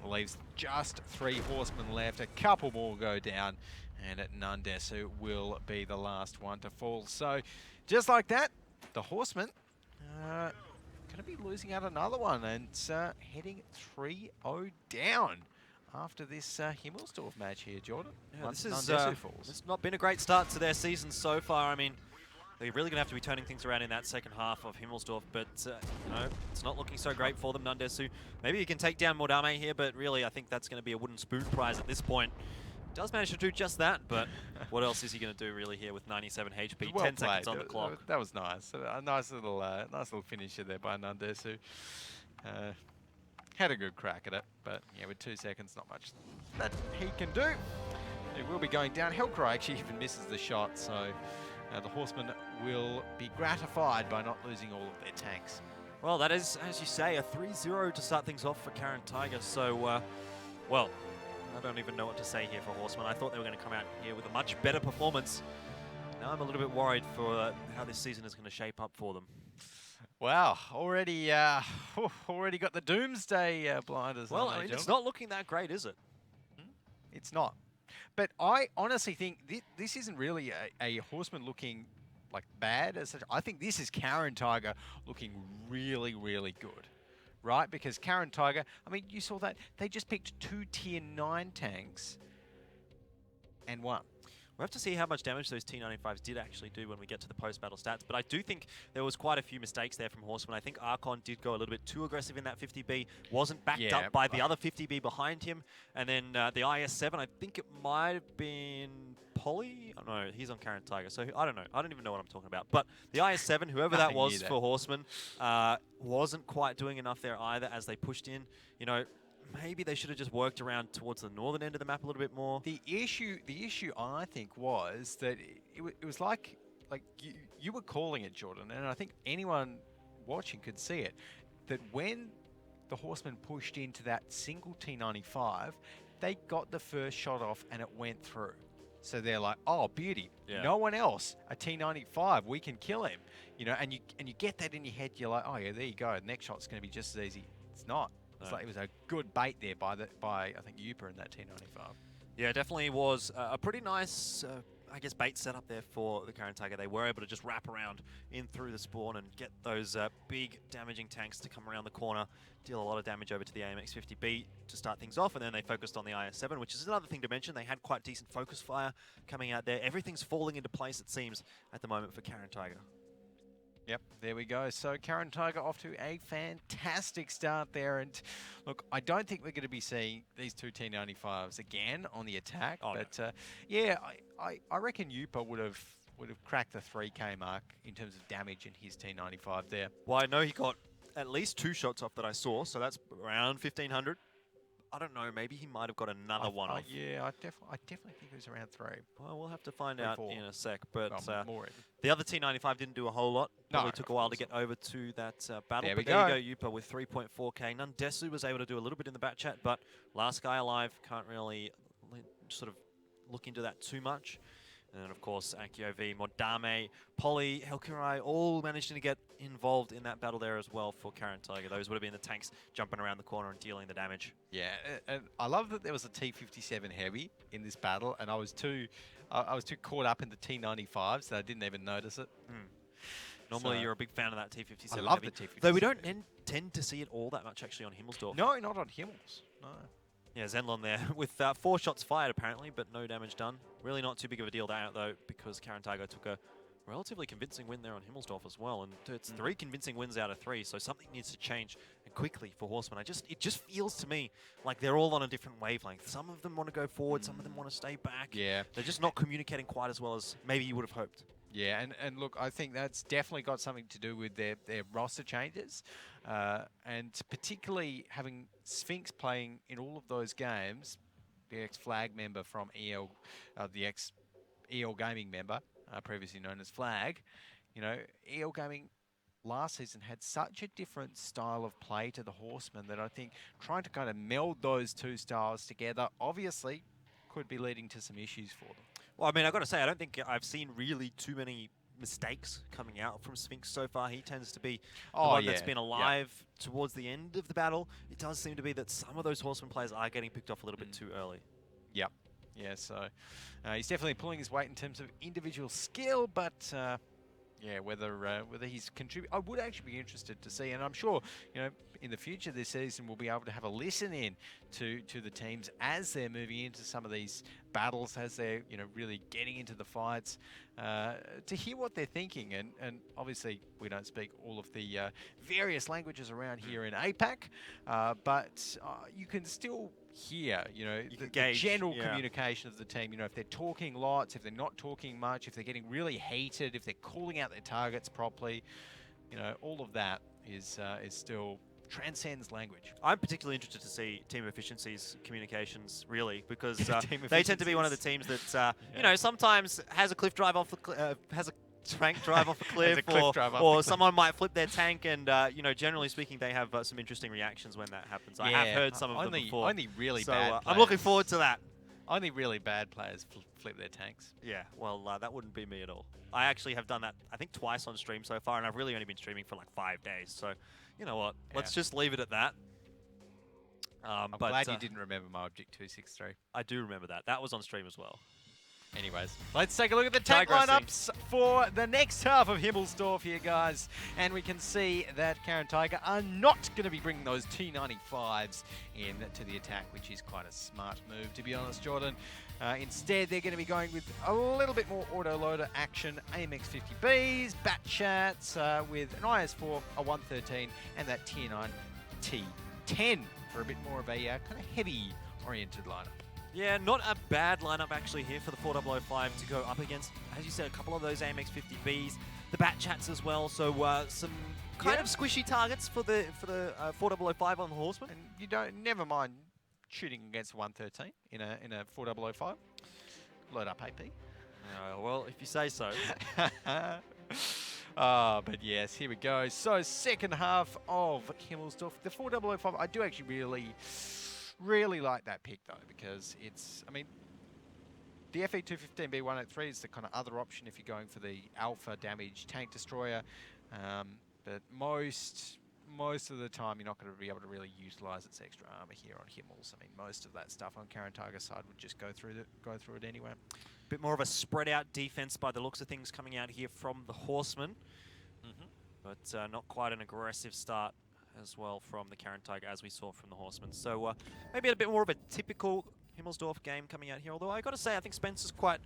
Leaves just 3 Horsemen left. A couple more go down. And Nundesu will be the last one to fall. So just like that, the Horsemen going to be losing out another one and heading 3-0 down after this Himmelsdorf match here, Jordan. Yeah, it's not been a great start to their season so far. I mean, they're really going to have to be turning things around in that second half of Himmelsdorf, but you know, it's not looking so great for them. Nundesu, maybe he can take down Mordame here, but really I think that's going to be a wooden spoon prize at this point. Does manage to do just that, but what else is he going to do really here with 97 HP, well 10 played. seconds on the clock? That was nice. A nice little finisher there by Nundesu. Had a good crack at it, but yeah, with 2 seconds, not much that he can do. He will be going down. Helkarai actually even misses the shot, so the Horsemen will be gratified by not losing all of their tanks. Well, that is, as you say, a 3-0 to start things off for Caren Tiger, so, well, I don't even know what to say here for Horsemen. I thought they were going to come out here with a much better performance. Now I'm a little bit worried for how this season is going to shape up for them. Wow, already got the doomsday blinders. Well, on, I mean, it's not looking that great, is it? It's not. But I honestly think this isn't really a Horseman looking like bad as such. I think this is Caren Tiger looking really, really good. Right? Because Caren Tiger, I mean, you saw that. They just picked 2 tier 9 tanks and won. We'll have to see how much damage those T95s did actually do when we get to the post-battle stats. But I do think there was quite a few mistakes there from Horsemen. I think Archon did go a little bit too aggressive in that 50B, wasn't backed up by the other 50B behind him. And then the IS-7, I think it might have been Polly? Oh, no, he's on Caren Tiger, so I don't know. I don't even know what I'm talking about. But the IS-7, whoever that was for Horsemen, wasn't quite doing enough there either as they pushed in. You know, maybe they should have just worked around towards the northern end of the map a little bit more. The issue I think was that it was like you were calling it, Jordan, and I think anyone watching could see it, that when the Horsemen pushed into that single T95, they got the first shot off and it went through. So they're like, oh, beauty. Yeah. No one else, a T95, we can kill him. You know, and you get that in your head, you're like, oh yeah, there you go. The next shot's going to be just as easy. It's not. It's like it was a good bait there by I think Upa in that T95. Yeah, definitely was a pretty nice, I guess, bait set up there for the Caren Tiger. They were able to just wrap around in through the spawn and get those big damaging tanks to come around the corner, deal a lot of damage over to the AMX-50B to start things off, and then they focused on the IS-7, which is another thing to mention. They had quite decent focus fire coming out there. Everything's falling into place, it seems, at the moment for Caren Tiger. Yep, there we go. So Caren Tiger off to a fantastic start there. And look, I don't think we're going to be seeing these 2 T95s again on the attack. Oh, but no. Yeah, I reckon Upa would have cracked the 3K mark in terms of damage in his T95 there. Well, I know he got at least 2 shots off that I saw, so that's around 1,500. I don't know, maybe he might have got another one off. Yeah, I definitely think it was around 3. Well, we'll have to find out in a sec. But more the other T95 didn't do a whole lot. Probably took a while to get over to that battle. But there you go, Upa with 3.4k. Nundesu was able to do a little bit in the back chat, but last guy alive, can't really sort of look into that too much. And then, of course, Akiov, Modame, Polly, Helkarai all managed to get involved in that battle there as well for Caren Tiger. Those would have been the tanks jumping around the corner and dealing the damage. Yeah, and I love that there was a T57 heavy in this battle, and I was too caught up in the T95s that I didn't even notice it. Normally, you're a big fan of that T57 I love heavy. the T57. Though we don't tend to see it all that much, actually, on Himmelsdorf. No, not on Himmels. No. Yeah, Zenlon there with 4 shots fired, apparently, but no damage done. Really not too big of a deal that, though, because Caren Tiger took a relatively convincing win there on Himmelsdorf as well. And it's 3 convincing wins out of 3, so something needs to change, and quickly for Horsemen. It just feels to me like they're all on a different wavelength. Some of them want to go forward, some of them want to stay back. Yeah. They're just not communicating quite as well as maybe you would have hoped. Yeah, and look, I think that's definitely got something to do with their roster changes, and particularly having Sphinx playing in all of those games, the ex-Flag member from EL, the ex-EL Gaming member, previously known as Flag. You know, EL Gaming last season had such a different style of play to the Horsemen that I think trying to kind of meld those two styles together obviously could be leading to some issues for them. Well, I mean, I've got to say, I don't think I've seen really too many mistakes coming out from Sphinx so far. He tends to be the one that's been alive towards the end of the battle. It does seem to be that some of those Horseman players are getting picked off a little bit too early. Yep. Yeah, so he's definitely pulling his weight in terms of individual skill, but yeah, whether he's contributed, I would actually be interested to see, and I'm sure, you know, in the future this season we'll be able to have a listen in to the teams as they're moving into some of these battles, as they're, you know, really getting into the fights, to hear what they're thinking. And obviously we don't speak all of the various languages around here in APAC, but you can still hear, you know, the general communication of the team. You know, if they're talking lots, if they're not talking much, if they're getting really heated, if they're calling out their targets properly, you know, all of that is still transcends language. I'm particularly interested to see Team Efficiency's communications, really, because they tend to be one of the teams that, you know, sometimes has a cliff drive off the has a tank drive off a cliff, or someone might flip their tank, and you know, generally speaking, they have some interesting reactions when that happens. I have heard some of them before. Only really bad players. I'm looking forward to that. Only really bad players flip their tanks. Yeah, well, that wouldn't be me at all. I actually have done that, I think, twice on stream so far, and I've really only been streaming for like 5 days. So, you know what? Let's just leave it at that. I'm glad you didn't remember my Object 263. I do remember that. That was on stream as well. Anyways, let's take a look at the tank lineups for the next half of Himmelsdorf here, guys. And we can see that Caren Tiger are not going to be bringing those T95s in to the attack, which is quite a smart move, to be honest, Jordan. Instead, they're going to be going with a little bit more auto-loader action, AMX 50Bs, Bat Chats with an IS-4, a 113, and that Tier 9 T10 for a bit more of a kind of heavy-oriented lineup. Yeah, not a bad lineup actually here for the 4005 to go up against, as you said, a couple of those AMX 50Bs, the Bat Chats as well, so some kind of squishy targets for the 4005 on the Horseman. And you never mind shooting against 113 in a 4005. Load up AP. Well, if you say so. But yes, here we go. So second half of Himmelsdorf. The 4005, I do actually really like that pick though, because it's, I mean, the FE215B183 is the kind of other option if you're going for the alpha damage tank destroyer, but most of the time you're not going to be able to really utilize its extra armor here on Himmels. I mean, most of that stuff on Caren Tiger's side would just go through it anyway. Bit more of a spread out defense by the looks of things coming out here from the Horsemen, but not quite an aggressive start as well from the Caren Tiger as we saw from the Horsemen. So maybe a bit more of a typical Himmelsdorf game coming out here, although I got to say I think Spencer's quite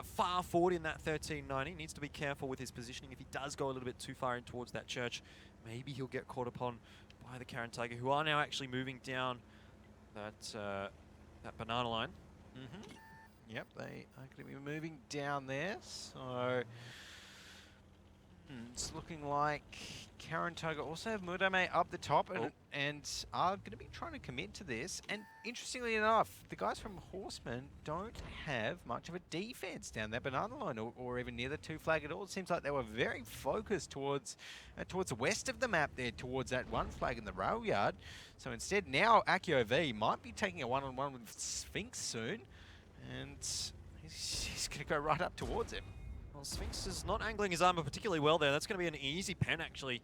far forward in that 1390. Needs to be careful with his positioning. If he does go a little bit too far in towards that church, maybe he'll get caught upon by the Caren Tiger, who are now actually moving down that banana line. Yep, they are going to be moving down there, so it's looking like Caren Tiger also have Mudame up the top and are going to be trying to commit to this. And interestingly enough, the guys from Horsemen don't have much of a defense down that banana line or even near the 2 flag at all. It seems like they were very focused towards the west of the map there, towards that 1 flag in the rail yard. So instead now Akio V might be taking a one-on-one with Sphinx soon, and he's going to go right up towards him. Well, Sphinx is not angling his armor particularly well there. That's going to be an easy pen, actually,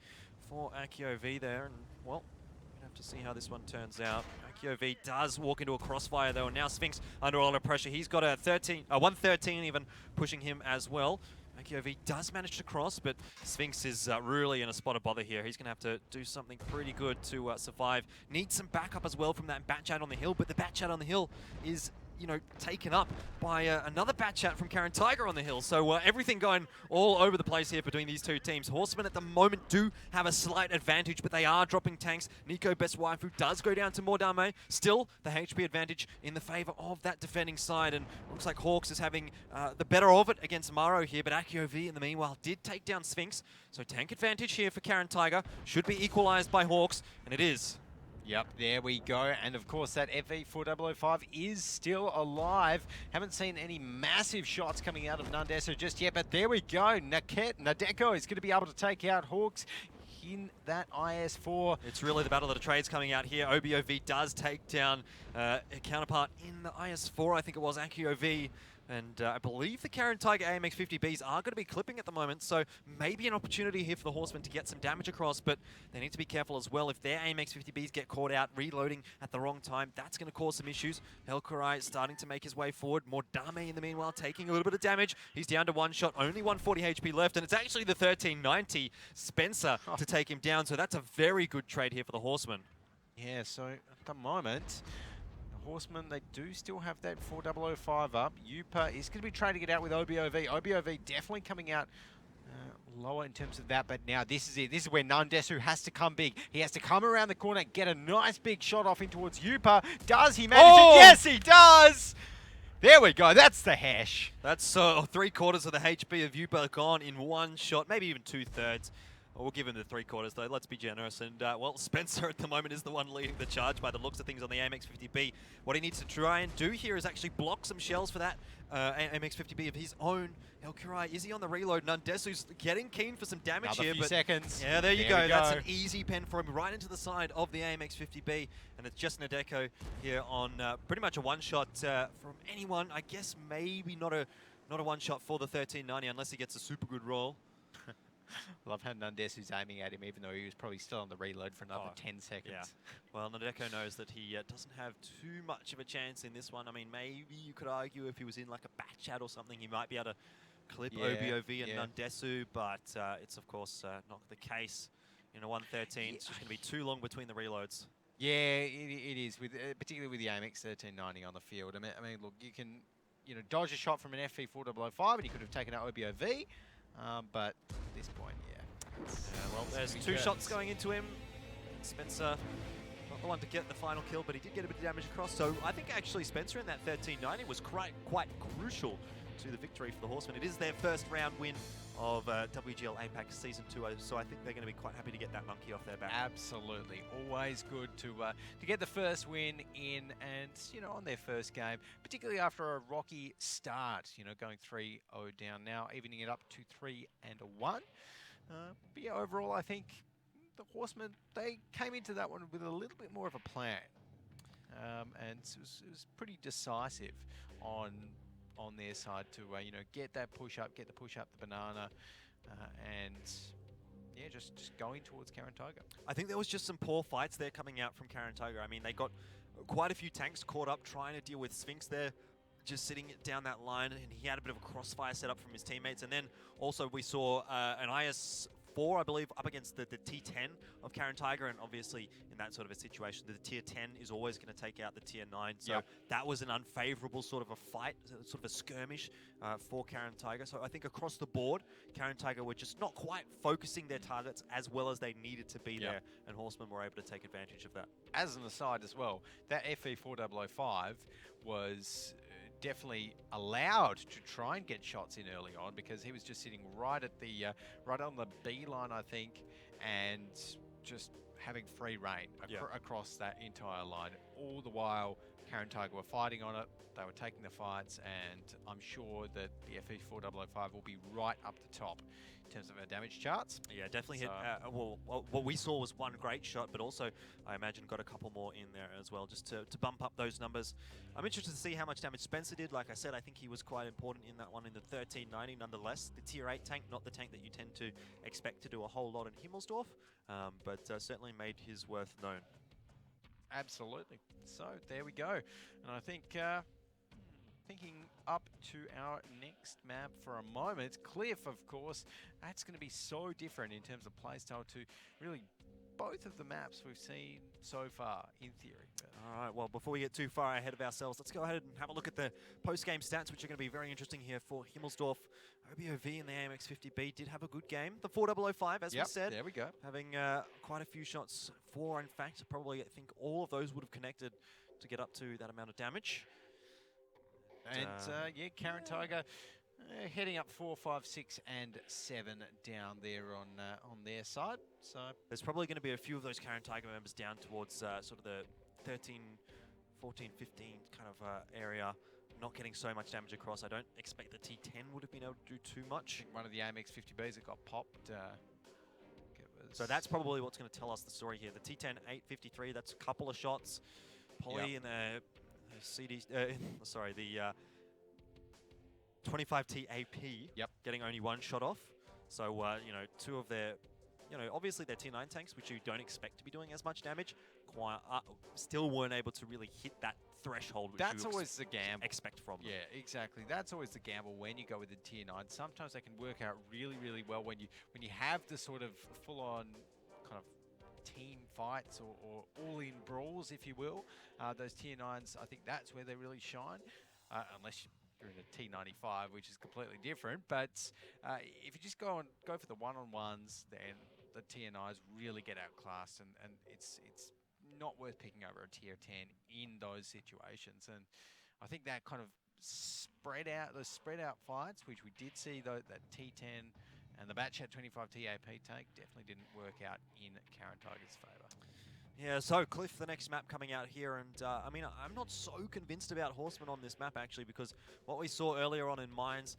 for Akio V there. And, well, we're going to have to see how this one turns out. Akio V does walk into a crossfire, though, and now Sphinx under a lot of pressure. He's got a 113 even pushing him as well. Akio V does manage to cross, but Sphinx is really in a spot of bother here. He's going to have to do something pretty good to survive. Needs some backup as well from that Bat Chat on the hill, but the Bat Chat on the hill is you know, taken up by another bat chat from Caren Tiger on the hill. So everything going all over the place here between these two teams. Horsemen at the moment do have a slight advantage, but they are dropping tanks. Nico Best Waifu does go down to Mordame. Still, the HP advantage in the favor of that defending side, and looks like Hawks is having the better of it against Maro here, but Akio V in the meanwhile did take down Sphinx. So tank advantage here for Caren Tiger. Should be equalized by Hawks, and it is. Yep, there we go. And of course, that FE4005 is still alive. Haven't seen any massive shots coming out of Nandeso just yet, but there we go. Nadeko is going to be able to take out Hawks in that IS4. It's really the battle of the trades coming out here. OBOV does take down a counterpart in the IS4, I think it was Akio V. And I believe the Caren Tiger AMX-50Bs are going to be clipping at the moment, so maybe an opportunity here for the Horsemen to get some damage across, but they need to be careful as well. If their AMX-50Bs get caught out reloading at the wrong time, that's going to cause some issues. Helkurai is starting to make his way forward. Mordame in the meanwhile taking a little bit of damage. He's down to one shot, only 140 HP left, and it's actually the 1390 Spencer to take him down, so that's a very good trade here for the Horsemen. Yeah, so at the moment, Horsemen, they do still have that 4005 up. Yupa is going to be trading it out with OBOV. OBOV definitely coming out lower in terms of that, but now this is it. This is where Nandesu has to come big. He has to come around the corner, get a nice big shot off in towards Yupa. Does he manage it? Yes, he does! There we go. That's the hash. That's 3/4 of the HP of Yupa gone in one shot, maybe even 2/3. We'll give him the 3/4 though, let's be generous. And well, Spencer at the moment is the one leading the charge by the looks of things on the AMX-50B. What he needs to try and do here is actually block some shells for that AMX-50B of his own. Helkurai, is he on the reload? Nandesu's getting keen for some damage here. Few seconds. Yeah, there you go. That's an easy pen for him right into the side of the AMX-50B. And it's just Nadeko here on pretty much a one-shot from anyone. I guess maybe not a one-shot for the 1390 unless he gets a super good roll. Love how Nandesu's aiming at him, even though he was probably still on the reload for another 10 seconds. Yeah. Well, Nadeko knows that he doesn't have too much of a chance in this one. I mean, maybe you could argue if he was in like a bat chat or something, he might be able to clip OBOV and Nandesu, but it's of course not the case. In a 113, it's just going to be too long between the reloads. Yeah, it is, with particularly with the AMX 1390 on the field. I mean, look, you can dodge a shot from an FE4005 and you could have taken out OBOV. But at this point, well, there's two shots going into him. Spencer, not the one to get the final kill, but he did get a bit of damage across. So I think actually Spencer in that 1390 was quite crucial to the victory for the Horsemen. It is their first round win of WGL APAC Season 2, so I think they're going to be quite happy to get that monkey off their back. Absolutely. Always good to get the first win in and, on their first game, particularly after a rocky start, going 3-0 down now, evening it up to 3-1. But yeah, overall, I think the Horsemen, they came into that one with a little bit more of a plan. And it was pretty decisive on their side to get that push up, get the push up the banana, and yeah, just going towards Caren Tiger. I think there was just some poor fights there coming out from Caren Tiger. I mean, they got quite a few tanks caught up trying to deal with Sphinx there, just sitting down that line, and he had a bit of a crossfire set up from his teammates. And then also we saw an IS-4, I believe, up against the T10 of Caren Tiger, and obviously in that sort of a situation, the Tier 10 is always going to take out the Tier 9. So that was an unfavorable sort of a fight, sort of a skirmish for Caren Tiger. So I think across the board, Caren Tiger were just not quite focusing their targets as well as they needed to be there, and Horsemen were able to take advantage of that. As an aside as well, that FE4005 was definitely allowed to try and get shots in early on because he was just sitting right at the right on the B line, I think, and just having free reign across that entire line. All the while, Caren Tiger were fighting on it. They were taking the fights, and I'm sure that the FE4005 will be right up the top in terms of our damage charts. Yeah, definitely hit. Well, what we saw was one great shot, but also I imagine got a couple more in there as well, just to bump up those numbers. I'm interested to see how much damage Spencer did. Like I said, I think he was quite important in that one in the 1390 nonetheless. The Tier 8 tank, not the tank that you tend to expect to do a whole lot in Himmelsdorf, but certainly made his worth known. Absolutely. So there we go. And I think thinking up to our next map for a moment, Cliff, of course, that's going to be so different in terms of playstyle to really both of the maps we've seen so far, in theory. All right, well, before we get too far ahead of ourselves, let's go ahead and have a look at the post-game stats, which are going to be very interesting here for Himmelsdorf. OBOV in the AMX 50B did have a good game. The 4005, as we said. There we go. Having quite a few shots. 4, in fact, probably, I think all of those would have connected to get up to that amount of damage. And yeah, Caren Tiger heading up 4, 5, 6, and 7 down there on their side. So there's probably going to be a few of those Caren Tiger members down towards sort of the 13, 14, 15 kind of area, not getting so much damage across. I don't expect the T10 would have been able to do too much. I think one of the AMX 50Bs that got popped. So that's probably what's going to tell us the story here. The T10 853, that's a couple of shots. Polly in the CD, sorry, the 25T AP getting only 1 shot off. So, you know, 2 of their, you know, obviously they're T9 tanks, which you don't expect to be doing as much damage, still weren't able to really hit that threshold, which that's you always the gamble. Expect from them. Yeah, exactly. That's always the gamble when you go with the tier 9. Sometimes they can work out really, really well when you have the sort of full-on kind of team fights or all-in brawls, if you will. Those tier 9s, I think that's where they really shine, unless you're in a T95, which is completely different. But if you just go for the one-on-ones, then the tier 9s really get outclassed, and it's not worth picking over a tier 10 in those situations. And I think that kind of spread out fights, which we did see though, that T10 and the Batchat 25T AP take definitely didn't work out in Caren Tiger's favour. Yeah, so Cliff, the next map coming out here, and I mean, I'm not so convinced about Horsemen on this map actually, because what we saw earlier on in Mines,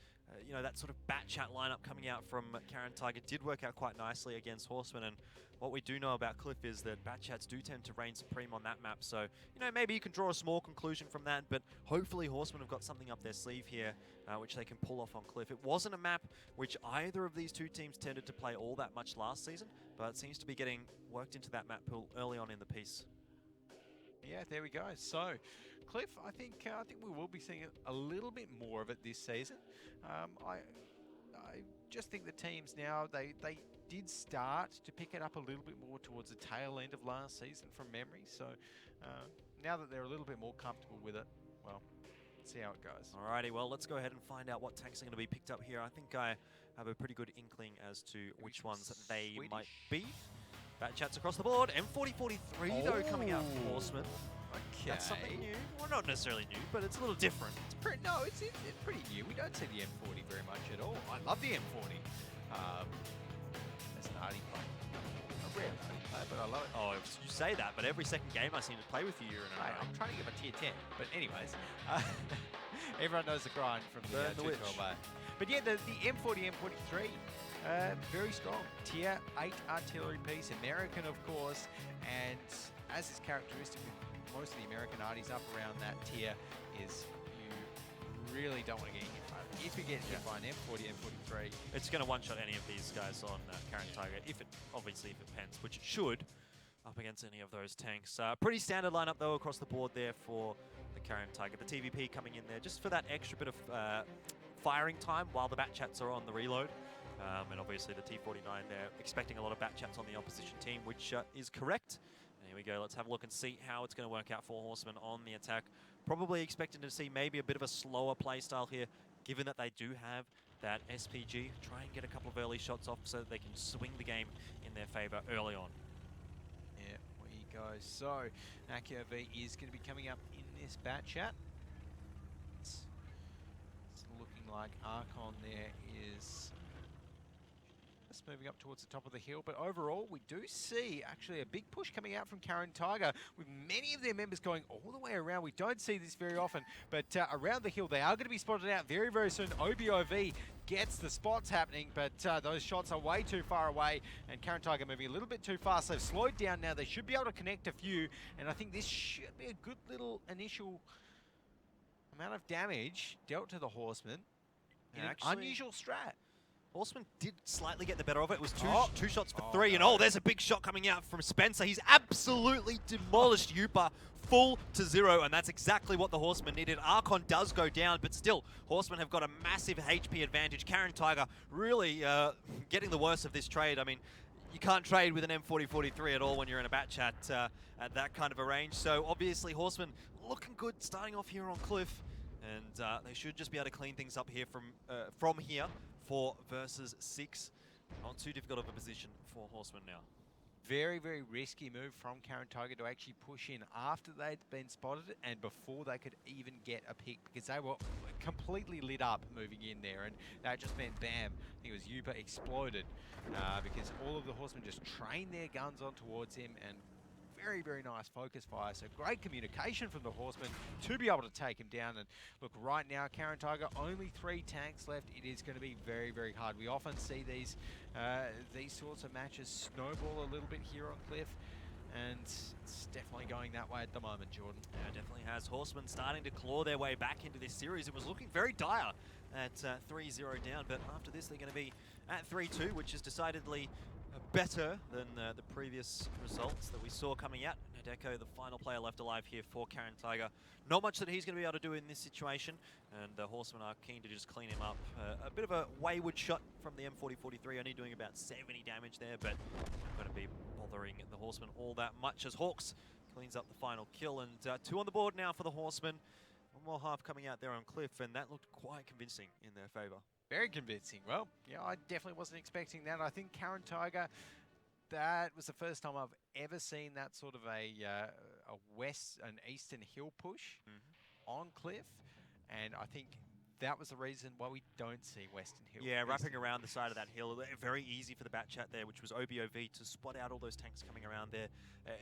you know, that sort of Batchat lineup coming out from Caren Tiger did work out quite nicely against Horsemen, and what we do know about Cliff is that Batchats do tend to reign supreme on that map, so, you know, maybe you can draw a small conclusion from that, but hopefully Horsemen have got something up their sleeve here, which they can pull off on Cliff. It wasn't a map which either of these two teams tended to play all that much last season, but it seems to be getting worked into that map pool early on in the piece. Yeah, there we go. So, Cliff, I think we will be seeing a little bit more of it this season. I just think the teams now, they did start to pick it up a little bit more towards the tail end of last season from memory. So, now that they're a little bit more comfortable with it, well, let's see how it goes. Alrighty, well, let's go ahead and find out what tanks are going to be picked up here. I think I have a pretty good inkling as to which ones they might be. Batchats across the board. M4043 though coming out from Horsemen. Okay. That's something new. Well, not necessarily new, but it's a little different. It's pretty new. We don't see the M40 very much at all. I love the M40. That's an arty play. A rare arty play, but I love it. Oh, you say that, but every second game I seem to play with you, you're in a I'm trying to get my tier 10. But anyways, everyone knows the grind from the 212A. But yeah, the M40, M43, very strong. Tier 8 artillery piece, American of course, and as is characteristic with most of the American arties up around that tier, is you really don't want to get hit by it. If you get hit by an M40, M43, it's going to one-shot any of these guys on Caren Tiger, obviously if it pens, which it should, up against any of those tanks. Pretty standard lineup though across the board there for the Caren Tiger. The TVP coming in there just for that extra bit of firing time while the Batchats are on the reload. And obviously the T49 there, expecting a lot of Batchats on the opposition team, which is correct. And here we go, let's have a look and see how it's going to work out for Horsemen on the attack. Probably expecting to see maybe a bit of a slower play style here, given that they do have that SPG. Try and get a couple of early shots off so that they can swing the game in their favor early on. Yeah, we go. So, Accio V is going to be coming up in this Batchat. It's looking like Archon there is just moving up towards the top of the hill, but overall we do see actually a big push coming out from Caren Tiger, with many of their members going all the way around. We don't see this very often, but around the hill they are going to be spotted out very, very soon. OBOV gets the spots happening, but those shots are way too far away, and Caren Tiger moving a little bit too fast. They've slowed down now. They should be able to connect a few, and I think this should be a good little initial amount of damage dealt to the Horsemen in an unusual strat. Horsemen did slightly get the better of it. It was two shots for 3, and there's a big shot coming out from Spencer. He's absolutely demolished Yupa, full to 0, and that's exactly what the Horsemen needed. Archon does go down, but still, Horsemen have got a massive HP advantage. Caren Tiger really getting the worst of this trade. I mean, you can't trade with an M4043 at all when you're in a bat chat at that kind of a range. So obviously Horsemen looking good starting off here on Cliff, and they should just be able to clean things up here from here 4 versus 6. Not too difficult of a position for Horsemen now. Very, very risky move from Caren to actually push in after they'd been spotted and before they could even get a pick, because they were completely lit up moving in there, and that just meant bam, I think it was Yupa exploded because all of the Horsemen just trained their guns on towards him, and very, very nice focus fire. So great communication from the Horsemen to be able to take him down. And look, right now, Caren only 3 tanks left. It is going to be very, very hard. We often see these sorts of matches snowball a little bit here on Cliff, and it's definitely going that way at the moment, Jordan. Yeah, it definitely has. Horsemen starting to claw their way back into this series. It was looking very dire at 3-0 down, but after this they're going to be at 3-2, which is decidedly better than the previous results that we saw coming out. Nadeko, the final player left alive here for Caren. Not much that he's going to be able to do in this situation, and the Horsemen are keen to just clean him up. A bit of a wayward shot from the M4043, only doing about 70 damage there, but not going to be bothering the Horsemen all that much as Hawks cleans up the final kill, and 2 on the board now for the Horsemen. One more half coming out there on Cliff, and that looked quite convincing in their favour. Very convincing. Well, yeah, I definitely wasn't expecting that. I think Caren, that was the first time I've ever seen that sort of an eastern hill push on Cliff, and I think that was the reason why we don't see Western Hill. Yeah, wrapping around the side of that hill. Very easy for the bat chat there, which was OBOV, to spot out all those tanks coming around there.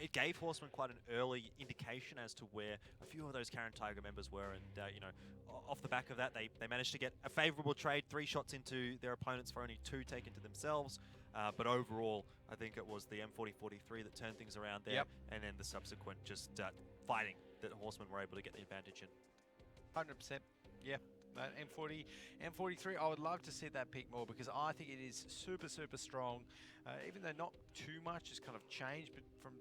It gave Horsemen quite an early indication as to where a few of those Caren members were, and you know, off the back of that, they managed to get a favourable trade, 3 shots into their opponents for only 2 taken to themselves. But overall, I think it was the M4043 that turned things around there, and then the subsequent just fighting that Horsemen were able to get the advantage in. 100%, yeah. M43, I would love to see that pick more, because I think it is super, super strong. Even though not too much has kind of changed, but from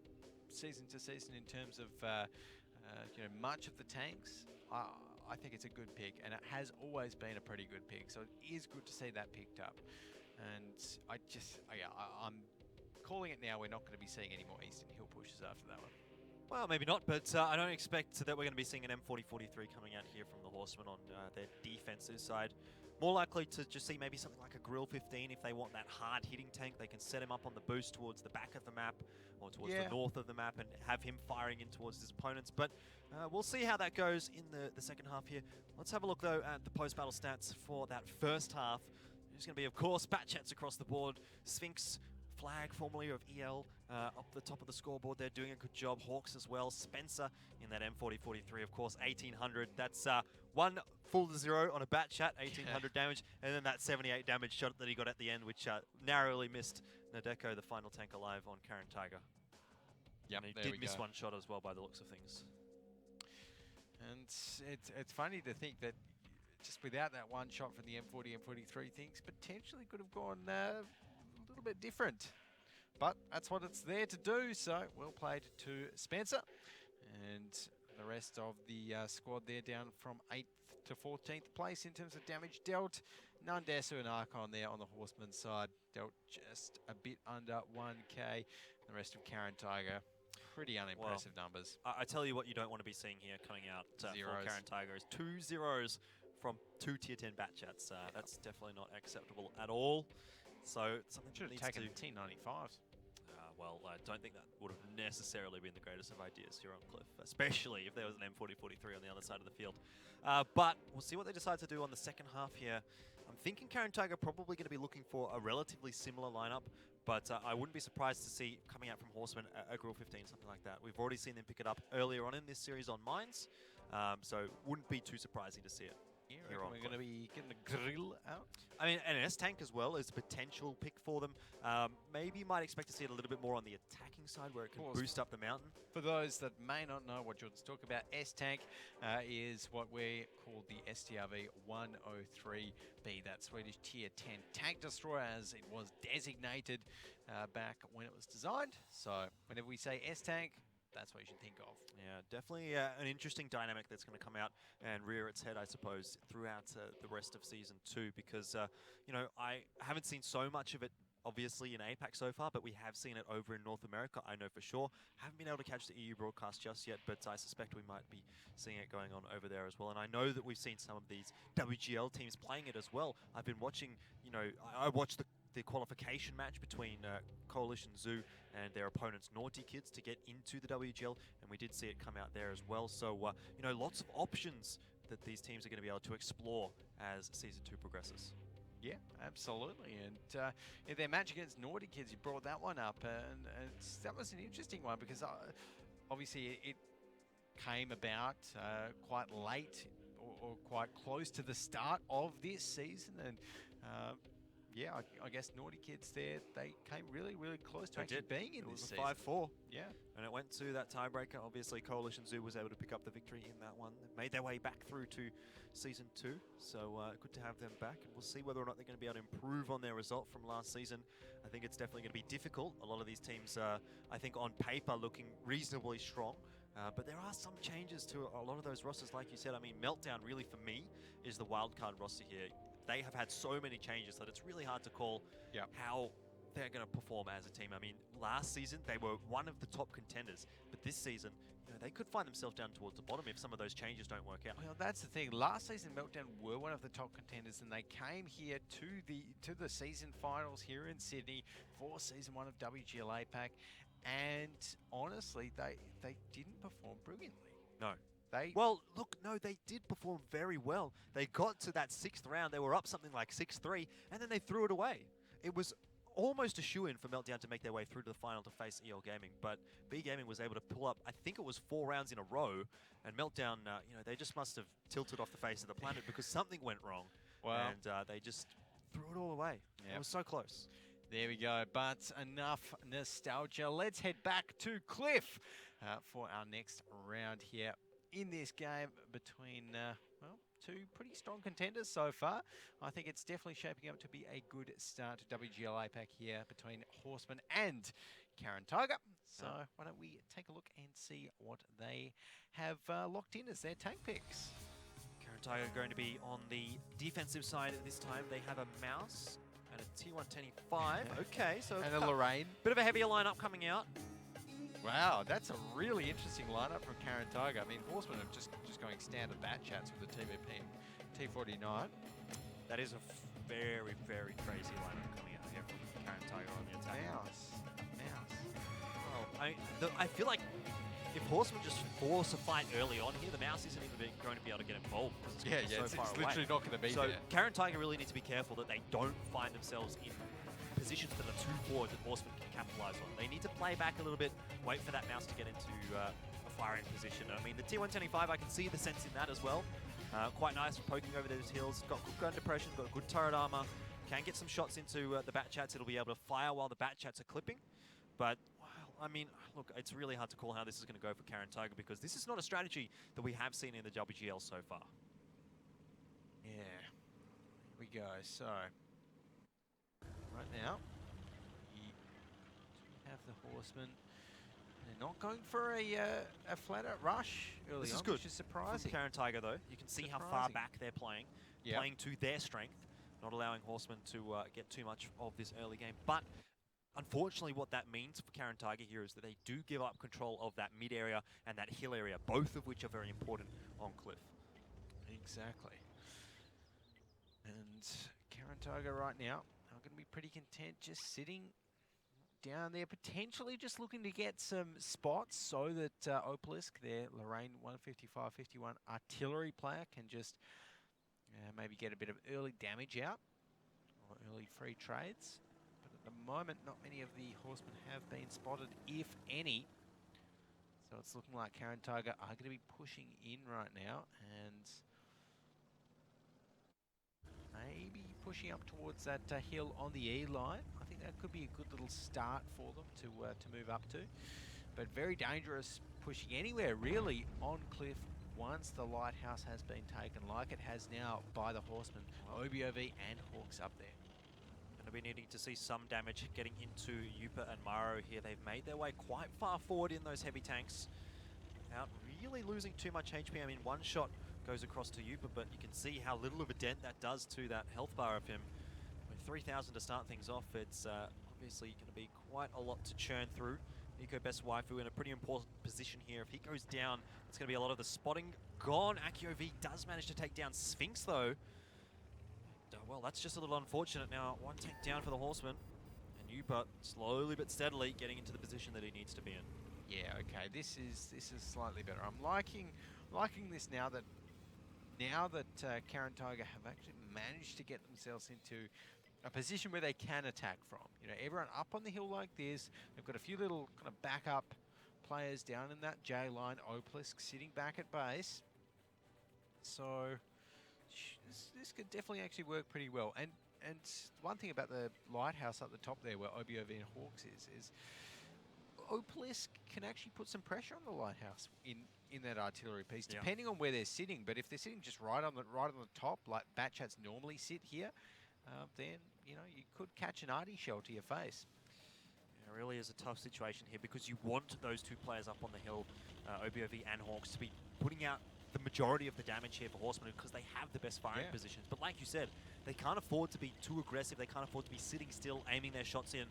season to season in terms of you know, much of the tanks, I think it's a good pick, and it has always been a pretty good pick. So it is good to see that picked up. And I'm calling it now. We're not going to be seeing any more Eastern Hill pushes after that one. Well, maybe not, but I don't expect that we're going to be seeing an M4043 coming out here from the Horsemen on their defensive side. More likely to just see maybe something like a Grill 15 if they want that hard-hitting tank. They can set him up on the boost towards the back of the map or towards the north of the map and have him firing in towards his opponents. But we'll see how that goes in the second half here. Let's have a look, though, at the post-battle stats for that first half. There's going to be, of course, bat chats across the board. Sphinx, Flag, formerly of EL, up the top of the scoreboard. They're doing a good job. Hawks as well. Spencer in that M4043, of course, 1800. That's 1 full to 0 on a bat chat, 1800 damage, and then that 78 damage shot that he got at the end, which narrowly missed Nadeko, the final tank alive on Caren. Yep, and he did miss 1 shot as well by the looks of things. And it's funny to think that just without that 1 shot from the M40, M43, things potentially could have gone a little bit different. But that's what it's there to do, so well played to Spencer. And the rest of the squad there down from 8th to 14th place in terms of damage dealt. Nandesu and Archon there on the Horseman side dealt just a bit under 1k. The rest of Caren, pretty unimpressive numbers. I tell you what you don't want to be seeing here coming out for Caren is 2 zeros from 2 tier 10 bat chats. That's definitely not acceptable at all. So something should have taken T95s. Well, I don't think that would have necessarily been the greatest of ideas here on Cliff, especially if there was an M4043 on the other side of the field. But we'll see what they decide to do on the second half here. I'm thinking Caren probably going to be looking for a relatively similar lineup, but I wouldn't be surprised to see coming out from Horsemen a Grill 15, something like that. We've already seen them pick it up earlier on in this series on Mines, so wouldn't be too surprising to see it. Yeah, we're going to be getting the grill out. I mean, an S-Tank as well is a potential pick for them. Maybe you might expect to see it a little bit more on the attacking side where it can boost up the mountain. For those that may not know what Jordan's talking about, S-Tank is what we call the STRV 103B, that Swedish Tier 10 tank destroyer as it was designated back when it was designed. So whenever we say S-Tank, that's what you should think of. Yeah, definitely an interesting dynamic that's going to come out and rear its head, I suppose, throughout the rest of Season 2 because, you know, I haven't seen so much of it obviously in APAC so far, but we have seen it over in North America, I know for sure. Haven't been able to catch the EU broadcast just yet, but I suspect we might be seeing it going on over there as well. And I know that we've seen some of these WGL teams playing it as well. I've been watching, you know, I watched the qualification match between Coalition Zoo and their opponents Naughty Kids to get into the WGL, and we did see it come out there as well. So, you know, lots of options that these teams are going to be able to explore as Season 2 progresses. Yeah, absolutely. And in their match against Naughty Kids, you brought that one up, and that was an interesting one because obviously it came about quite late or quite close to the start of this season, and yeah, I guess Naughty Kids there, they came really, really close to actually being in this season. It was a 5-4. Yeah. And it went to that tiebreaker. Obviously, Coalition Zoo was able to pick up the victory in that one. They made their way back through to Season 2, so good to have them back. And we'll see whether or not they're going to be able to improve on their result from last season. I think it's definitely going to be difficult. A lot of these teams, I think on paper, looking reasonably strong. But there are some changes to a lot of those rosters, like you said. I mean, Meltdown really, for me, is the wildcard roster here. They have had so many changes that it's really hard to call how they're going to perform as a team. I mean, last season, they were one of the top contenders. But this season, you know, they could find themselves down towards the bottom if some of those changes don't work out. Well, that's the thing. Last season, Meltdown were one of the top contenders, and they came here to the season finals here in Sydney for Season 1 of WGL APAC. And honestly, they didn't perform brilliantly. No. Well, look, no, they did perform very well. They got to that 6th round. They were up something like 6-3, and then they threw it away. It was almost a shoo-in for Meltdown to make their way through to the final to face EL Gaming, but B Gaming was able to pull up, I think it was 4 rounds in a row, and Meltdown, you know, they just must have tilted off the face of the planet because something went wrong, and they just threw it all away. It was so close. There we go, but enough nostalgia. Let's head back to Cliff for our next round here in this game between, well, 2 pretty strong contenders so far. I think it's definitely shaping up to be a good start to WGL APAC here between Horsemen and Caren Tiger. So why don't we take a look and see what they have locked in as their tank picks. Caren Tiger going to be on the defensive side this time. They have a Mouse and a T125. Okay, so and a Lorraine. Bit of a heavier lineup coming out. Wow, that's a really interesting lineup from Caren Tiger. I mean, Horsemen are just going standard bat chats with the TVP T49. That is a very, very crazy lineup coming out here from Caren Tiger on the attack. Mouse. Well, I feel like if Horsemen just force a fight early on here, the Mouse isn't even going to be able to get involved. It's literally not going to be so there. Caren Tiger really needs to be careful that they don't find themselves in positions that are too forward that Horsemen can capitalize on. They need to play back a little bit, wait for that Mouse to get into a firing position. I mean, the T125, I can see the sense in that as well. Quite nice for poking over those hills. Got good gun depression, got good turret armor. Can get some shots into the bat chats. It'll be able to fire while the bat chats are clipping. But, well, I mean, look, it's really hard to call how this is going to go for Caren Tiger because this is not a strategy that we have seen in the WGL so far. Yeah. Here we go. So, right now, you have the Horsemen. They're not going for a flat-out rush early on. This is good. Which is surprising. From Caren Tiger, though, you can see how far back they're playing, playing to their strength, not allowing Horsemen to get too much of this early game. But unfortunately, what that means for Caren Tiger here is that they do give up control of that mid area and that hill area, both of which are very important on Cliff. Exactly. And Caren Tiger right now are going to be pretty content just sitting down there, potentially just looking to get some spots so that Opalisk, their Lorraine 155-51 artillery player, can just maybe get a bit of early damage out or early free trades. But at the moment, not many of the Horsemen have been spotted, if any. So it's looking like Caren Tiger are going to be pushing in right now and maybe pushing up towards that hill on the E line. I think that could be a good little start for them to move up to. But very dangerous pushing anywhere really on Cliff once the lighthouse has been taken, like it has now by the Horsemen. OBOV and Hawks up there. Going to be needing to see some damage getting into Yupa and Maro here. They've made their way quite far forward in those heavy tanks without really losing too much HP. I mean, one shot goes across to Yupa, but you can see how little of a dent that does to that health bar of him with 3,000 to start things off. It's obviously going to be quite a lot to churn through. Nico Best Waifu in a pretty important position here. If he goes down, it's going to be a lot of the spotting gone. AkioV does manage to take down Sphinx though. And, well, that's just a little unfortunate now. One take down for the Horsemen. And Upa slowly but steadily getting into the position that he needs to be in. Yeah, okay. This is slightly better. I'm liking this now that Caren Tiger have actually managed to get themselves into a position where they can attack from. You know, everyone up on the hill like this. They've got a few little kind of backup players down in that J line. Opalisk sitting back at base. So this could definitely actually work pretty well. And one thing about the lighthouse up the top there, where OBOV and Hawks is Opalisk can actually put some pressure on the lighthouse in that artillery piece, depending on where they're sitting. But if they're sitting just right on the top, like Batchats normally sit here, then you know you could catch an arty shell to your face. It really is a tough situation here because you want those two players up on the hill, OBOV and Hawks, to be putting out the majority of the damage here for Horsemen because they have the best firing positions. But like you said, they can't afford to be too aggressive. They can't afford to be sitting still, aiming their shots in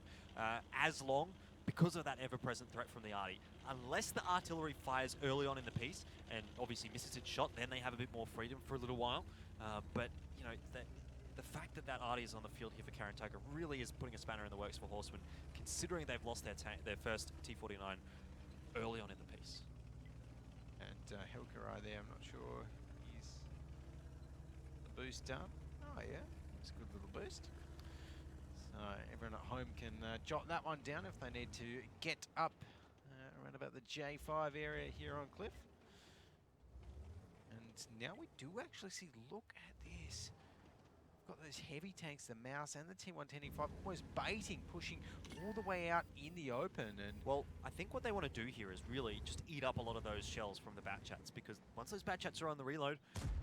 as long because of that ever-present threat from the arty. Unless the artillery fires early on in the piece and obviously misses its shot, then they have a bit more freedom for a little while. But you know, the fact that arty is on the field here for Caren Tiger really is putting a spanner in the works for Horsemen, considering they've lost their first T-49 early on in the piece. And Helkarai there, I'm not sure he's the boost done. Oh yeah, it's a good little boost. So everyone at home can jot that one down if they need to get up around about the J5 area here on Cliff. And now we do actually see, look at this. We've got those heavy tanks, the Mouse and the T110E5, almost baiting, pushing all the way out in the open. And well, I think what they want to do here is really just eat up a lot of those shells from the Batchats, because once those Batchats are on the reload,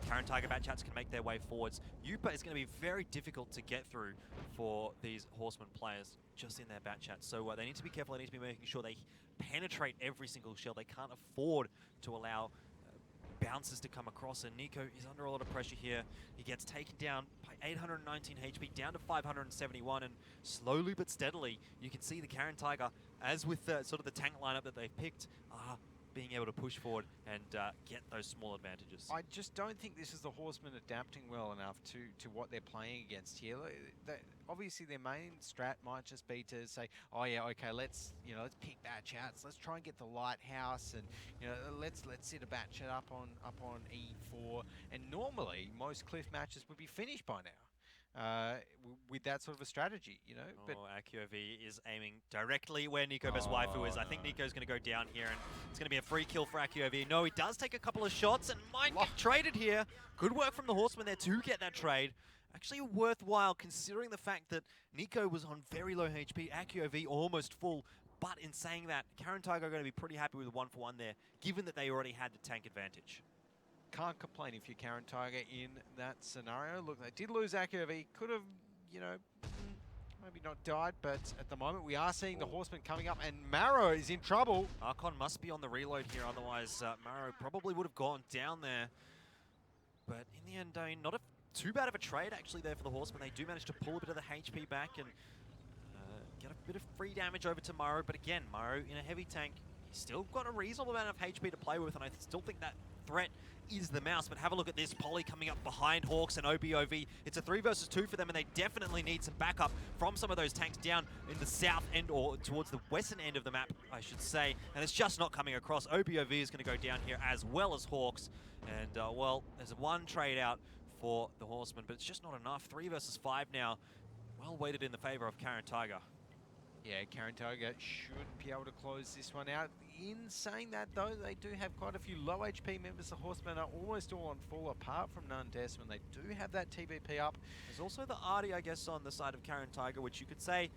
Caren Tiger Batchats can make their way forwards. Upa is going to be very difficult to get through for these Horsemen players just in their Batchats. So they need to be careful. They need to be making sure they penetrate every single shell. They can't afford to allow bounces to come across, and Nico is under a lot of pressure here. He gets taken down by 819 HP, down to 571, and slowly but steadily, you can see the Caren Tiger, as with the, sort of the tank lineup that they've picked, being able to push forward and get those small advantages. I just don't think this is the Horsemen adapting well enough to what they're playing against here. Obviously, their main strat might just be to say, "Oh yeah, okay, let's pick Batchats. Let's try and get the lighthouse, and let's sit a Batchat up on E4." And normally, most Cliff matches would be finished by now. With that sort of a strategy, But AkioV is aiming directly where Nico Best Waifu is. I think Nico's going to go down here, and it's going to be a free kill for AkioV. No, he does take a couple of shots and might get traded here. Good work from the Horsemen there to get that trade. Actually worthwhile considering the fact that Nico was on very low HP, AkioV almost full. But in saying that, Caren Tiger are going to be pretty happy with a 1-for-1 there, given that they already had the tank advantage. Can't complain if you're Caren Tiger in that scenario. Look, they did lose AkioV. Could have, maybe not died, but at the moment we are seeing the Horsemen coming up, and Marrow is in trouble. Archon must be on the reload here, otherwise Marrow probably would have gone down there. But in the end, not too bad of a trade actually there for the Horsemen. They do manage to pull a bit of the HP back and get a bit of free damage over to Marrow. But again, Marrow in a heavy tank, he's still got a reasonable amount of HP to play with, and I still think that threat is the Mouse. But have a look at this, Poly coming up behind Hawks and OBOV. It's a 3 versus 2 for them, and they definitely need some backup from some of those tanks down in the south end, or towards the western end of the map, I should say. And it's just not coming across. OBOV is going to go down here as well as Hawks. And, well, there's one trade out for the Horsemen, but it's just not enough. 3 versus 5 now. Well weighted in the favor of Caren Tiger. Yeah, Caren Tiger should be able to close this one out. In saying that, though, they do have quite a few low HP members. The Horsemen are almost all on full, apart from Nundesman. They do have that TVP up. There's also the arty, I guess, on the side of Caren Tiger, which you could say,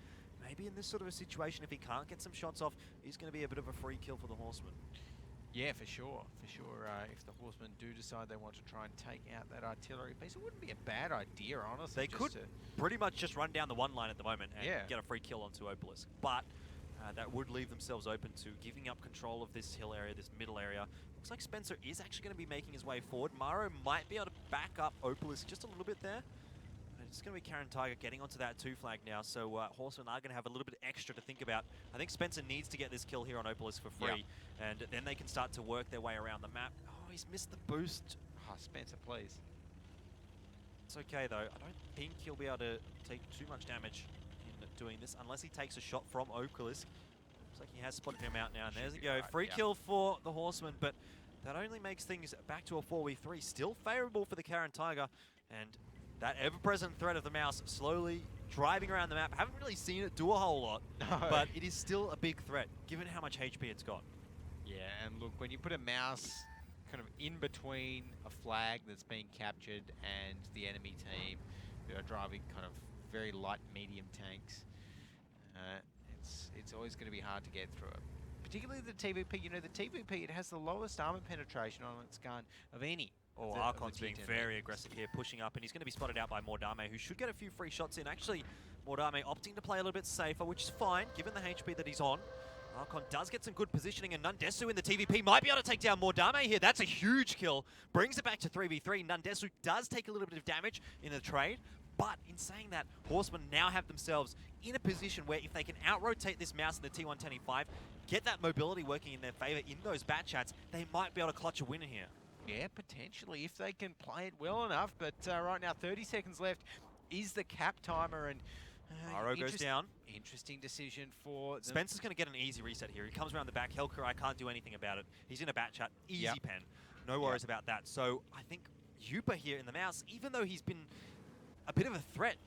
maybe in this sort of a situation, if he can't get some shots off, he's going to be a bit of a free kill for the Horsemen. Yeah, for sure. For sure, if the Horsemen do decide they want to try and take out that artillery piece, it wouldn't be a bad idea, honestly. They could pretty much just run down the one line at the moment and get a free kill onto Opalisk. But that would leave themselves open to giving up control of this hill area, this middle area. Looks like Spencer is actually going to be making his way forward. Maro might be able to back up Opalisk just a little bit there. It's going to be Caren Tiger getting onto that 2 flag now, so Horsemen are going to have a little bit extra to think about. I think Spencer needs to get this kill here on Opolis for free, and then they can start to work their way around the map. Oh, he's missed the boost. Oh, Spencer, please. It's okay, though. I don't think he'll be able to take too much damage in doing this, unless he takes a shot from Opolis. Looks like he has spotted him out now, and there's a go. Free kill for the Horsemen, but that only makes things back to a 4v3. Still favorable for the Caren Tiger, and that ever-present threat of the mouse slowly driving around the map. Haven't really seen it do a whole lot, but it is still a big threat, given how much HP it's got. Yeah, and look, when you put a mouse kind of in between a flag that's being captured and the enemy team who are driving kind of very light medium tanks, it's always going to be hard to get through it. Particularly the TVP. You know, the TVP, it has the lowest armor penetration on its gun of any. Oh, Archon's being very aggressive here, pushing up, and he's going to be spotted out by Mordame, who should get a few free shots in. Actually, Mordame opting to play a little bit safer, which is fine, given the HP that he's on. Archon does get some good positioning, and Nundesu in the TVP might be able to take down Mordame here. That's a huge kill. Brings it back to 3v3. Nundesu does take a little bit of damage in the trade, but in saying that, Horsemen now have themselves in a position where if they can out-rotate this mouse in the T125, get that mobility working in their favor in those bat chats, they might be able to clutch a winner here. Yeah, potentially, if they can play it well enough. But right now, 30 seconds left is the cap timer, and Aro goes down. Interesting decision for Spencer's going to get an easy reset here. He comes around the back. Helker, I can't do anything about it. He's in a bat chat. Easy pen. No worries about that. So I think Yupa here in the mouse, even though he's been a bit of a threat,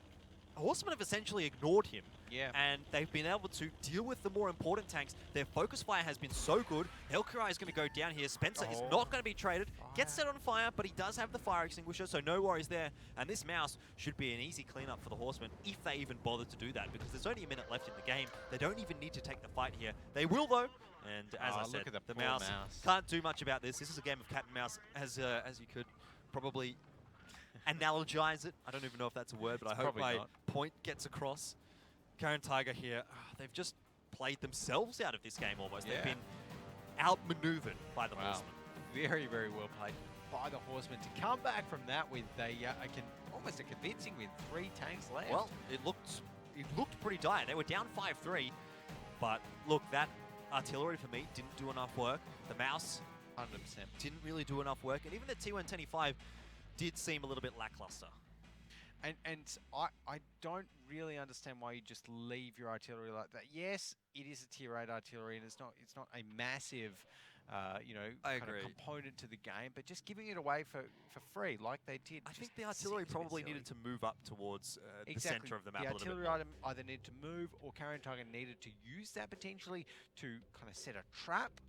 Horsemen have essentially ignored him. Yeah. And they've been able to deal with the more important tanks. Their focus fire has been so good. Helkurai is going to go down here. Spencer is not going to be traded. Gets set on fire, but he does have the fire extinguisher, so no worries there. And this mouse should be an easy cleanup for the Horsemen, if they even bother to do that, because there's only a minute left in the game. They don't even need to take the fight here. They will, though. And as I said, look at the mouse can't do much about this. This is a game of cat and mouse, as you could probably analogize it. I don't even know if that's a word, but I hope my point gets across. Caren Tiger here, they've just played themselves out of this game almost. They've been outmaneuvered by the Horsemen. Very, very well played by the Horsemen to come back from that with almost a convincing with 3 tanks left. Well, it looked pretty dire. They were down 5-3, but look, that artillery for me didn't do enough work. The mouse 100% didn't really do enough work, and even the T125 did seem a little bit lackluster. And I don't really understand why you just leave your artillery like that. Yes, it is a tier 8 artillery, and it's not a massive kind of component to the game, but just giving it away for free like they did. I think the artillery probably needed to move up towards the center of the map a little bit more. The artillery item either needed to move, or Caren Tiger needed to use that potentially to kind of set a trap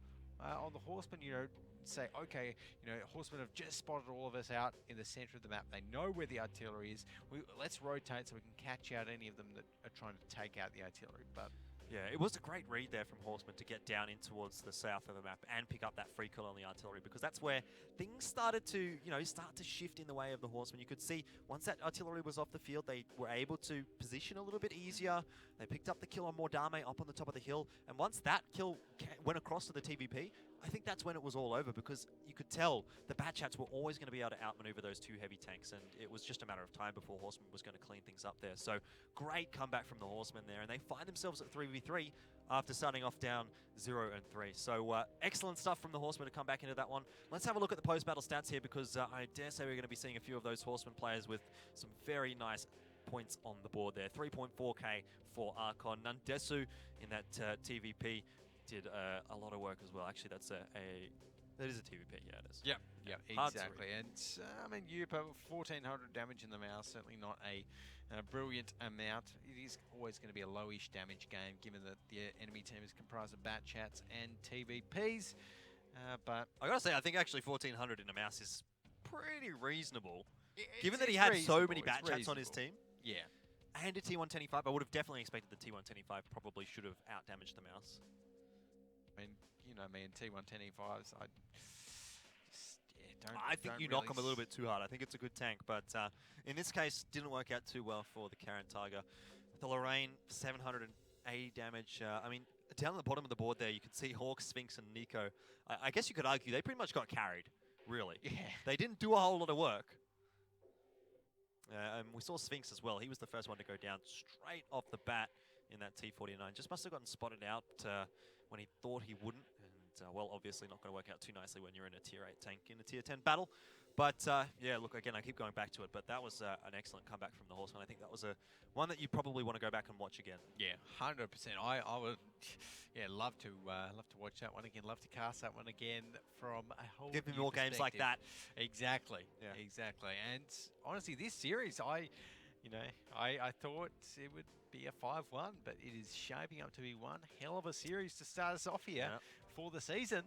on the Horsemen. You know, say, okay, Horsemen have just spotted all of us out in the center of the map. They know where the artillery is. Let's rotate so we can catch out any of them that are trying to take out the artillery. But yeah, it was a great read there from Horsemen to get down in towards the south of the map and pick up that free kill on the artillery, because that's where things started to, start to shift in the way of the Horsemen. You could see once that artillery was off the field, they were able to position a little bit easier. They picked up the kill on Mordame up on the top of the hill, and once that kill went across to the TVP, I think that's when it was all over, because you could tell the Batchats were always going to be able to outmaneuver those 2 heavy tanks, and it was just a matter of time before Horsemen was going to clean things up there. So great comeback from the Horsemen there, and they find themselves at 3v3 after starting off down 0-3. So excellent stuff from the Horsemen to come back into that one. Let's have a look at the post-battle stats here, because I dare say we're going to be seeing a few of those Horsemen players with some very nice points on the board there. 3.4k for Archon. Nundesu in that TVP did a lot of work as well. Actually, that is a TVP. Yeah, it is. Yeah, exactly. And I mean, Yupa, 1400 damage in the mouse, certainly not a brilliant amount. It is always going to be a lowish damage game, given that the enemy team is comprised of bat chats and TVPs. But I gotta say, I think actually 1400 in a mouse is pretty reasonable, given that he had so many bat chats on his team. Yeah. And a T125, I would have definitely expected the T125 probably should have out-damaged the mouse. I mean, you know me, and T125s, I think you knock them a little bit too hard. I think it's a good tank, but in this case, didn't work out too well for the Caren Tiger. The Lorraine, 780 damage. I mean, down at the bottom of the board there, you can see Hawk, Sphinx, and Nico. I guess you could argue they pretty much got carried, really. Yeah. They didn't do a whole lot of work. And we saw Sphinx as well. He was the first one to go down straight off the bat in that T49. Just must have gotten spotted out when he thought he wouldn't. And, well, obviously not going to work out too nicely when you're in a Tier 8 tank in a Tier 10 battle. But, yeah, look, again, I keep going back to it, but that was an excellent comeback from the Horsemen. I think that was one that you probably want to go back and watch again. Yeah, 100%. I would, yeah, love to watch that one again. Love to cast that one again from a whole. Give me new more games like that. Exactly. Yeah. Exactly. And honestly, this series, I thought it would be a 5-1, but it is shaping up to be one hell of a series to start us off here for the season.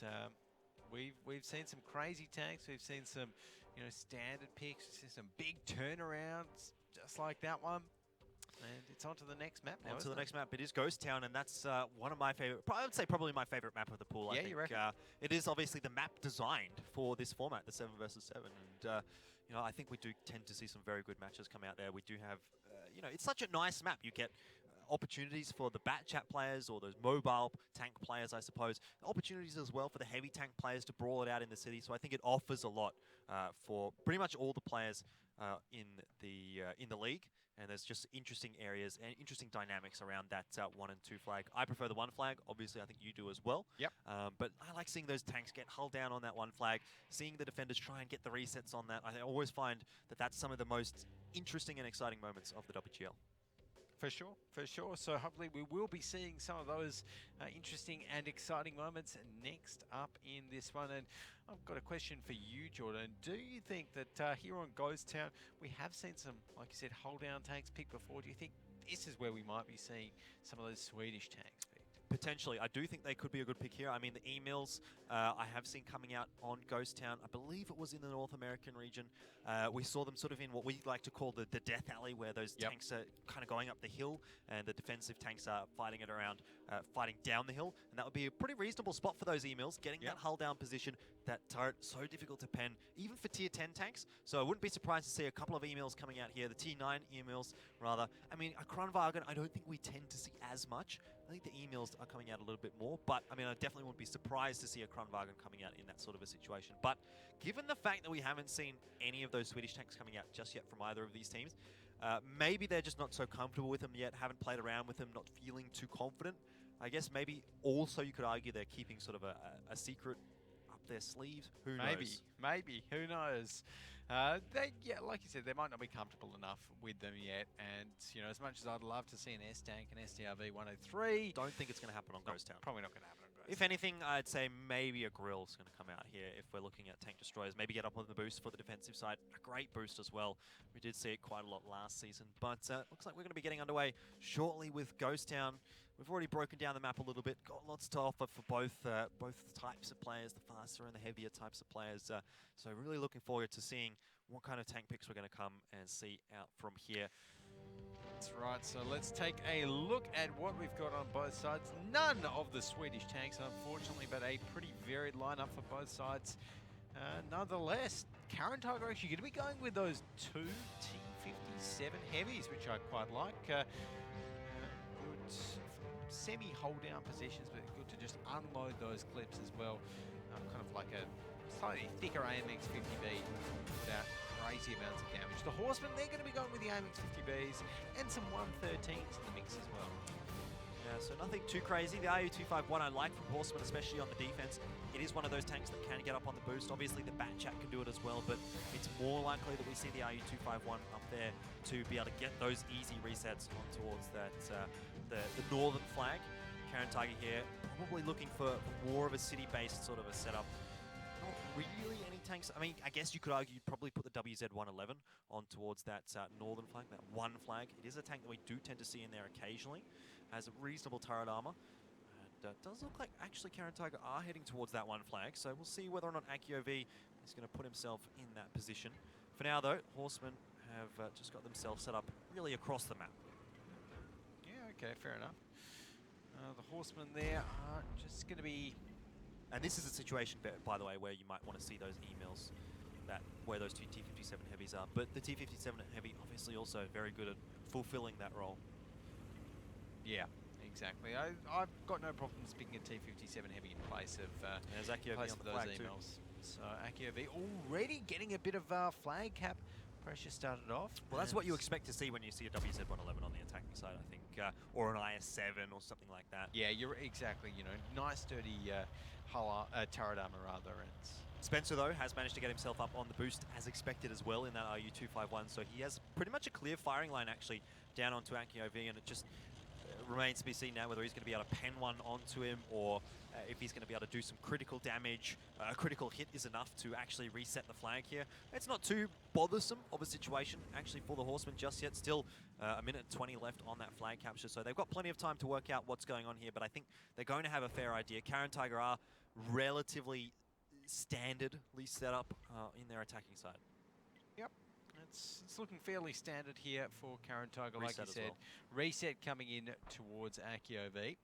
And we've seen some crazy tanks. We've seen some, standard picks. We've seen some big turnarounds, just like that one. And it's on to the next map now. On to the next map. It is Ghost Town, and that's one of my favorite. I would say probably my favorite map of the pool. Yeah, I think you reckon? it is obviously the map designed for this format, the 7 versus 7. And I think we do tend to see some very good matches come out there. We do have, it's such a nice map. You get opportunities for the bat chat players or those mobile tank players, I suppose. Opportunities as well for the heavy tank players to brawl it out in the city. So I think it offers a lot for pretty much all the players in the league. And there's just interesting areas and interesting dynamics around that 1 and 2 flag. I prefer the 1 flag. Obviously, I think you do as well. Yep. But I like seeing those tanks get hulled down on that 1 flag, seeing the defenders try and get the resets on that. I always find that that's some of the most interesting and exciting moments of the WGL. For sure, for sure. So hopefully we will be seeing some of those interesting and exciting moments next up in this one. And I've got a question for you, Jordan. Do you think that here on Ghost Town, we have seen some, like you said, hold down tanks picked before? Do you think this is where we might be seeing some of those Swedish tanks picked? Potentially. I do think they could be a good pick here. I mean, the emails I have seen coming out on Ghost Town, I believe it was in the North American region. We saw them sort of in what we like to call the death alley, where those tanks are kind of going up the hill and the defensive tanks are fighting it around, fighting down the hill. And that would be a pretty reasonable spot for those emails, getting that hull down position, that turret so difficult to pen, even for Tier 10 tanks. So I wouldn't be surprised to see a couple of emails coming out here, the Tier 9 emails, rather. I mean, a Kronwagen, I don't think we tend to see as much. I think the emails are coming out a little bit more, but I mean, I definitely wouldn't be surprised to see a Kronwagen coming out in that sort of a situation. But given the fact that we haven't seen any of those Swedish tanks coming out just yet from either of these teams, maybe they're just not so comfortable with them yet, haven't played around with them, not feeling too confident. I guess maybe also you could argue they're keeping sort of a secret up their sleeves. Who knows? Maybe. Who knows? Like you said, they might not be comfortable enough with them yet. And, as much as I'd love to see an S-Tank, an STRV 103... Don't think it's going to happen on Ghost Town. Probably not going to happen on Ghost Town. If anything, I'd say maybe a Grill's going to come out here if we're looking at tank destroyers. Maybe get up on the boost for the defensive side. A great boost as well. We did see it quite a lot last season. But looks like we're going to be getting underway shortly with Ghost Town. We've already broken down the map a little bit. Got lots to offer for both types of players, the faster and the heavier types of players. So really looking forward to seeing what kind of tank picks we're going to come and see out from here. That's right, so let's take a look at what we've got on both sides. None of the Swedish tanks, unfortunately, but a pretty varied lineup for both sides. Nonetheless, Caren Tiger actually going to be going with those 2 T57 heavies, which I quite like. Good semi-hold down positions, but good to just unload those clips as well. Kind of like a slightly thicker AMX 50B without crazy amounts of damage. The Horsemen, they're going to be going with the AMX 50Bs and some 113s in the mix as well. Yeah, so nothing too crazy. The RU-251 I like from Horsemen, especially on the defense. It is one of those tanks that can get up on the boost. Obviously, the Bat Chat can do it as well, but it's more likely that we see the RU-251 up there to be able to get those easy resets on towards that the northern flag. Caren Tiger here, probably looking for more of a city-based sort of a setup. Not really any tanks. I mean, I guess you could argue you'd probably put the WZ-111 on towards that northern flag, that 1 flag. It is a tank that we do tend to see in there occasionally. Has a reasonable turret armor. And does look like actually Caren Tiger are heading towards that 1 flag. So we'll see whether or not AkiOV is going to put himself in that position. For now, though, Horsemen have just got themselves set up really across the map. Yeah, okay, fair enough. The Horsemen there are just going to be... And this is a situation, by the way, where you might want to see those emails where those 2 T57 heavies are. But the T57 heavy obviously also very good at fulfilling that role. Yeah, exactly. I've got no problems picking a T57 heavy in place of, AkiOV on the those flag emails. Too. So AkiOV already getting a bit of flag cap Pressure started off. Well, that's what you and- expect to see when you see a WZ-111 on the attacking side, I think, or an IS-7 or something like that. Yeah, you're exactly. You know, nice dirty turret armor rather, and Spencer, though, has managed to get himself up on the boost as expected as well in that RU-251, so he has pretty much a clear firing line actually down onto AkiOV, and it just remains to be seen now whether he's going to be able to pen one onto him or if he's going to be able to do some critical damage. A critical hit is enough to actually reset the flag here. It's not too bothersome of a situation actually for the Horsemen just yet. Still a minute 20 left on that flag capture, so they've got plenty of time to work out what's going on here, but I think they're going to have a fair idea. Caren Tiger are relatively standardly set up in their attacking side. Yep. It's looking fairly standard here for Caren Tiger, like Reset you as said. well. Reset coming in towards AkiOV.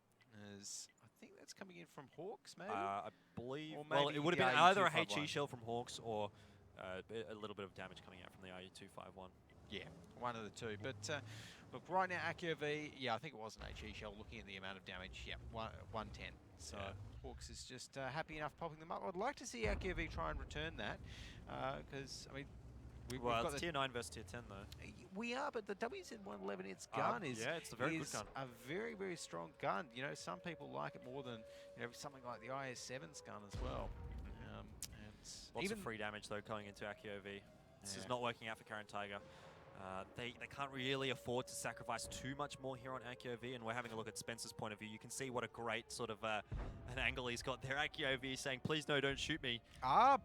As I think that's coming in from Hawks, maybe? I believe, Or well, maybe it would have the been either a RU-251. HE shell from Hawks or a little bit of damage coming out from the RU-251. Yeah, one of the two. But look, right now, AkiOV, yeah, I think it was an HE shell, looking at the amount of damage, yeah, 110. So Yeah. Hawks is just happy enough popping them up. I'd like to see AkiOV try and return that, because, I mean, we've Well, got it's the tier 9 versus tier 10 though. We are, but the WZ-111, its gun is yeah, it's a very good is gun. a very, very strong gun. You know, some people like it more than, you know, something like the IS-7's gun as well. And Lots even of free damage though going into AkiOV. This is Yeah. not working out for Caren Tiger. They can't really afford to sacrifice too much more here on AkiOV, and we're having a look at Spencer's point of view. You can see what a great sort of an angle he's got there. AkiOV is saying, please no, don't shoot me.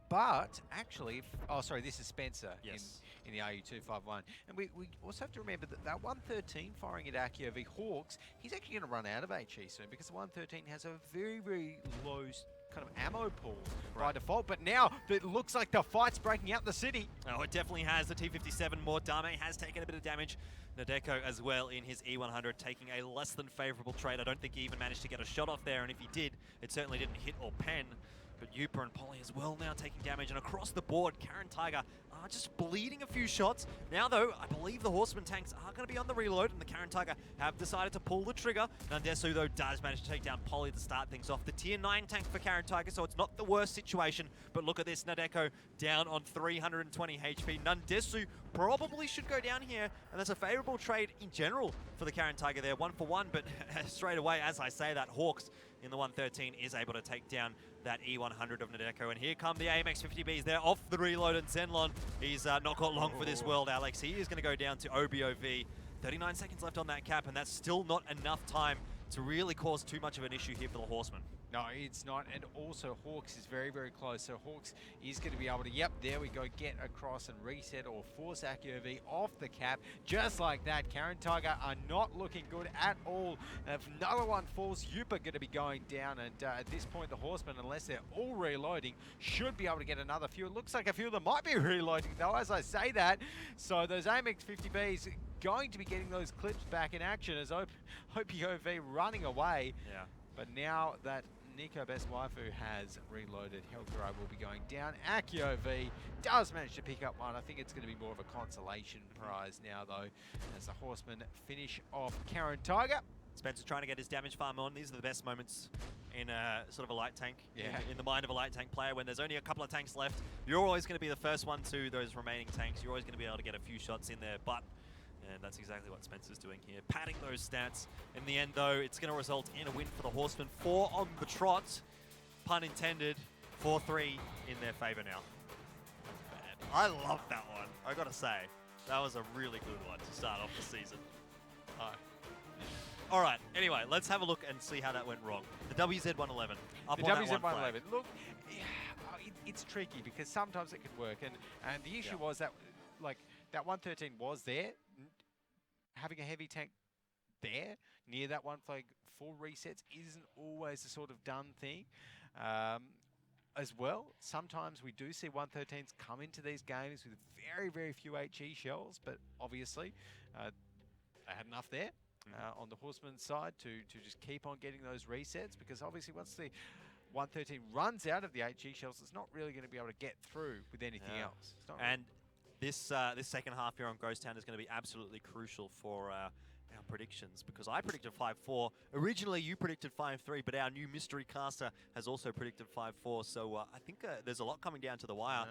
but actually, oh, sorry, this is Spencer Yes. in the RU-251. And we also have to remember that that 113 firing at AkiOV Hawks, he's actually going to run out of HE soon, because the 113 has a very, very low kind of ammo pool by Right. default. But now it looks like the fight's breaking out the city. Oh, it definitely has. The T-57 Mordame has taken a bit of damage. Nadeko as well in his E100, taking a less than favorable trade. I don't think he even managed to get a shot off there, and if he did, it certainly didn't hit or pen. But Yupa and Polly as well now taking damage, and across the board, Caren Tiger are just bleeding a few shots. Now though, I believe the Horseman tanks are going to be on the reload, and the Caren Tiger have decided to pull the trigger. Nandesu though does manage to take down Polly to start things off. The tier 9 tank for Caren Tiger, so it's not the worst situation, but look at this, Nadeko down on 320 HP. Nandesu probably should go down here, and that's a favorable trade in general for the Caren Tiger there, 1 for 1, but straight away, as I say that, Hawks in the 113 is able to take down that E100 of Nadeko. And here come the AMX 50Bs. They're off the reload, and Zenlon, he's not got long for this world, Alex. He is going to go down to OBOV. 39 seconds left on that cap, and that's still not enough time to really cause too much of an issue here for the Horsemen. No, it's not. And also Hawks is very, very close. So Hawks is going to be able to, yep, there we go, get across and reset or force AkiOV off the cap. Just like that, Caren Tiger are not looking good at all. And if another one falls, Yupa going to be going down. And at this point, the Horsemen, unless they're all reloading, should be able to get another few. It looks like a few of them might be reloading, though, as I say that. So those AMX 50Bs going to be getting those clips back in action as OPOV running away. Yeah. But now that Nico Best Waifu has reloaded, Hellcry will be going down. AkiOV does manage to pick up one. I think it's going to be more of a consolation prize now, though, as the Horsemen finish off Caren Tiger. Spencer trying to get his damage farm on. These are the best moments in sort of a light tank, Yeah. in the mind of a light tank player. When there's only a couple of tanks left, you're always going to be the first one to those remaining tanks. You're always going to be able to get a few shots in their butt. And that's exactly what Spencer's doing here, padding those stats. In the end, though, it's going to result in a win for the Horsemen. 4 on the trot, pun intended, 4-3 in their favor now. Bad. I love that one, I gotta say. That was a really good one to start off the season. All right, anyway, let's have a look and see how that went wrong. The WZ-111, up The on that one flag. WZ-111. Look, it's tricky because sometimes it could work. And the issue was that, like, that 113 was there. Having a heavy tank there near that one flag for resets isn't always the sort of done thing. As well, sometimes we do see 113s come into these games with very, very few HE shells, but obviously they had enough there on the Horseman side to just keep on getting those resets, because obviously once the 113 runs out of the HE shells, it's not really going to be able to get through with anything else. It's not And this second half here on Ghost Town is going to be absolutely crucial for our predictions, because I predicted 5-4. Originally, you predicted 5-3, but our new mystery caster has also predicted 5-4. So I think there's a lot coming down to the wire.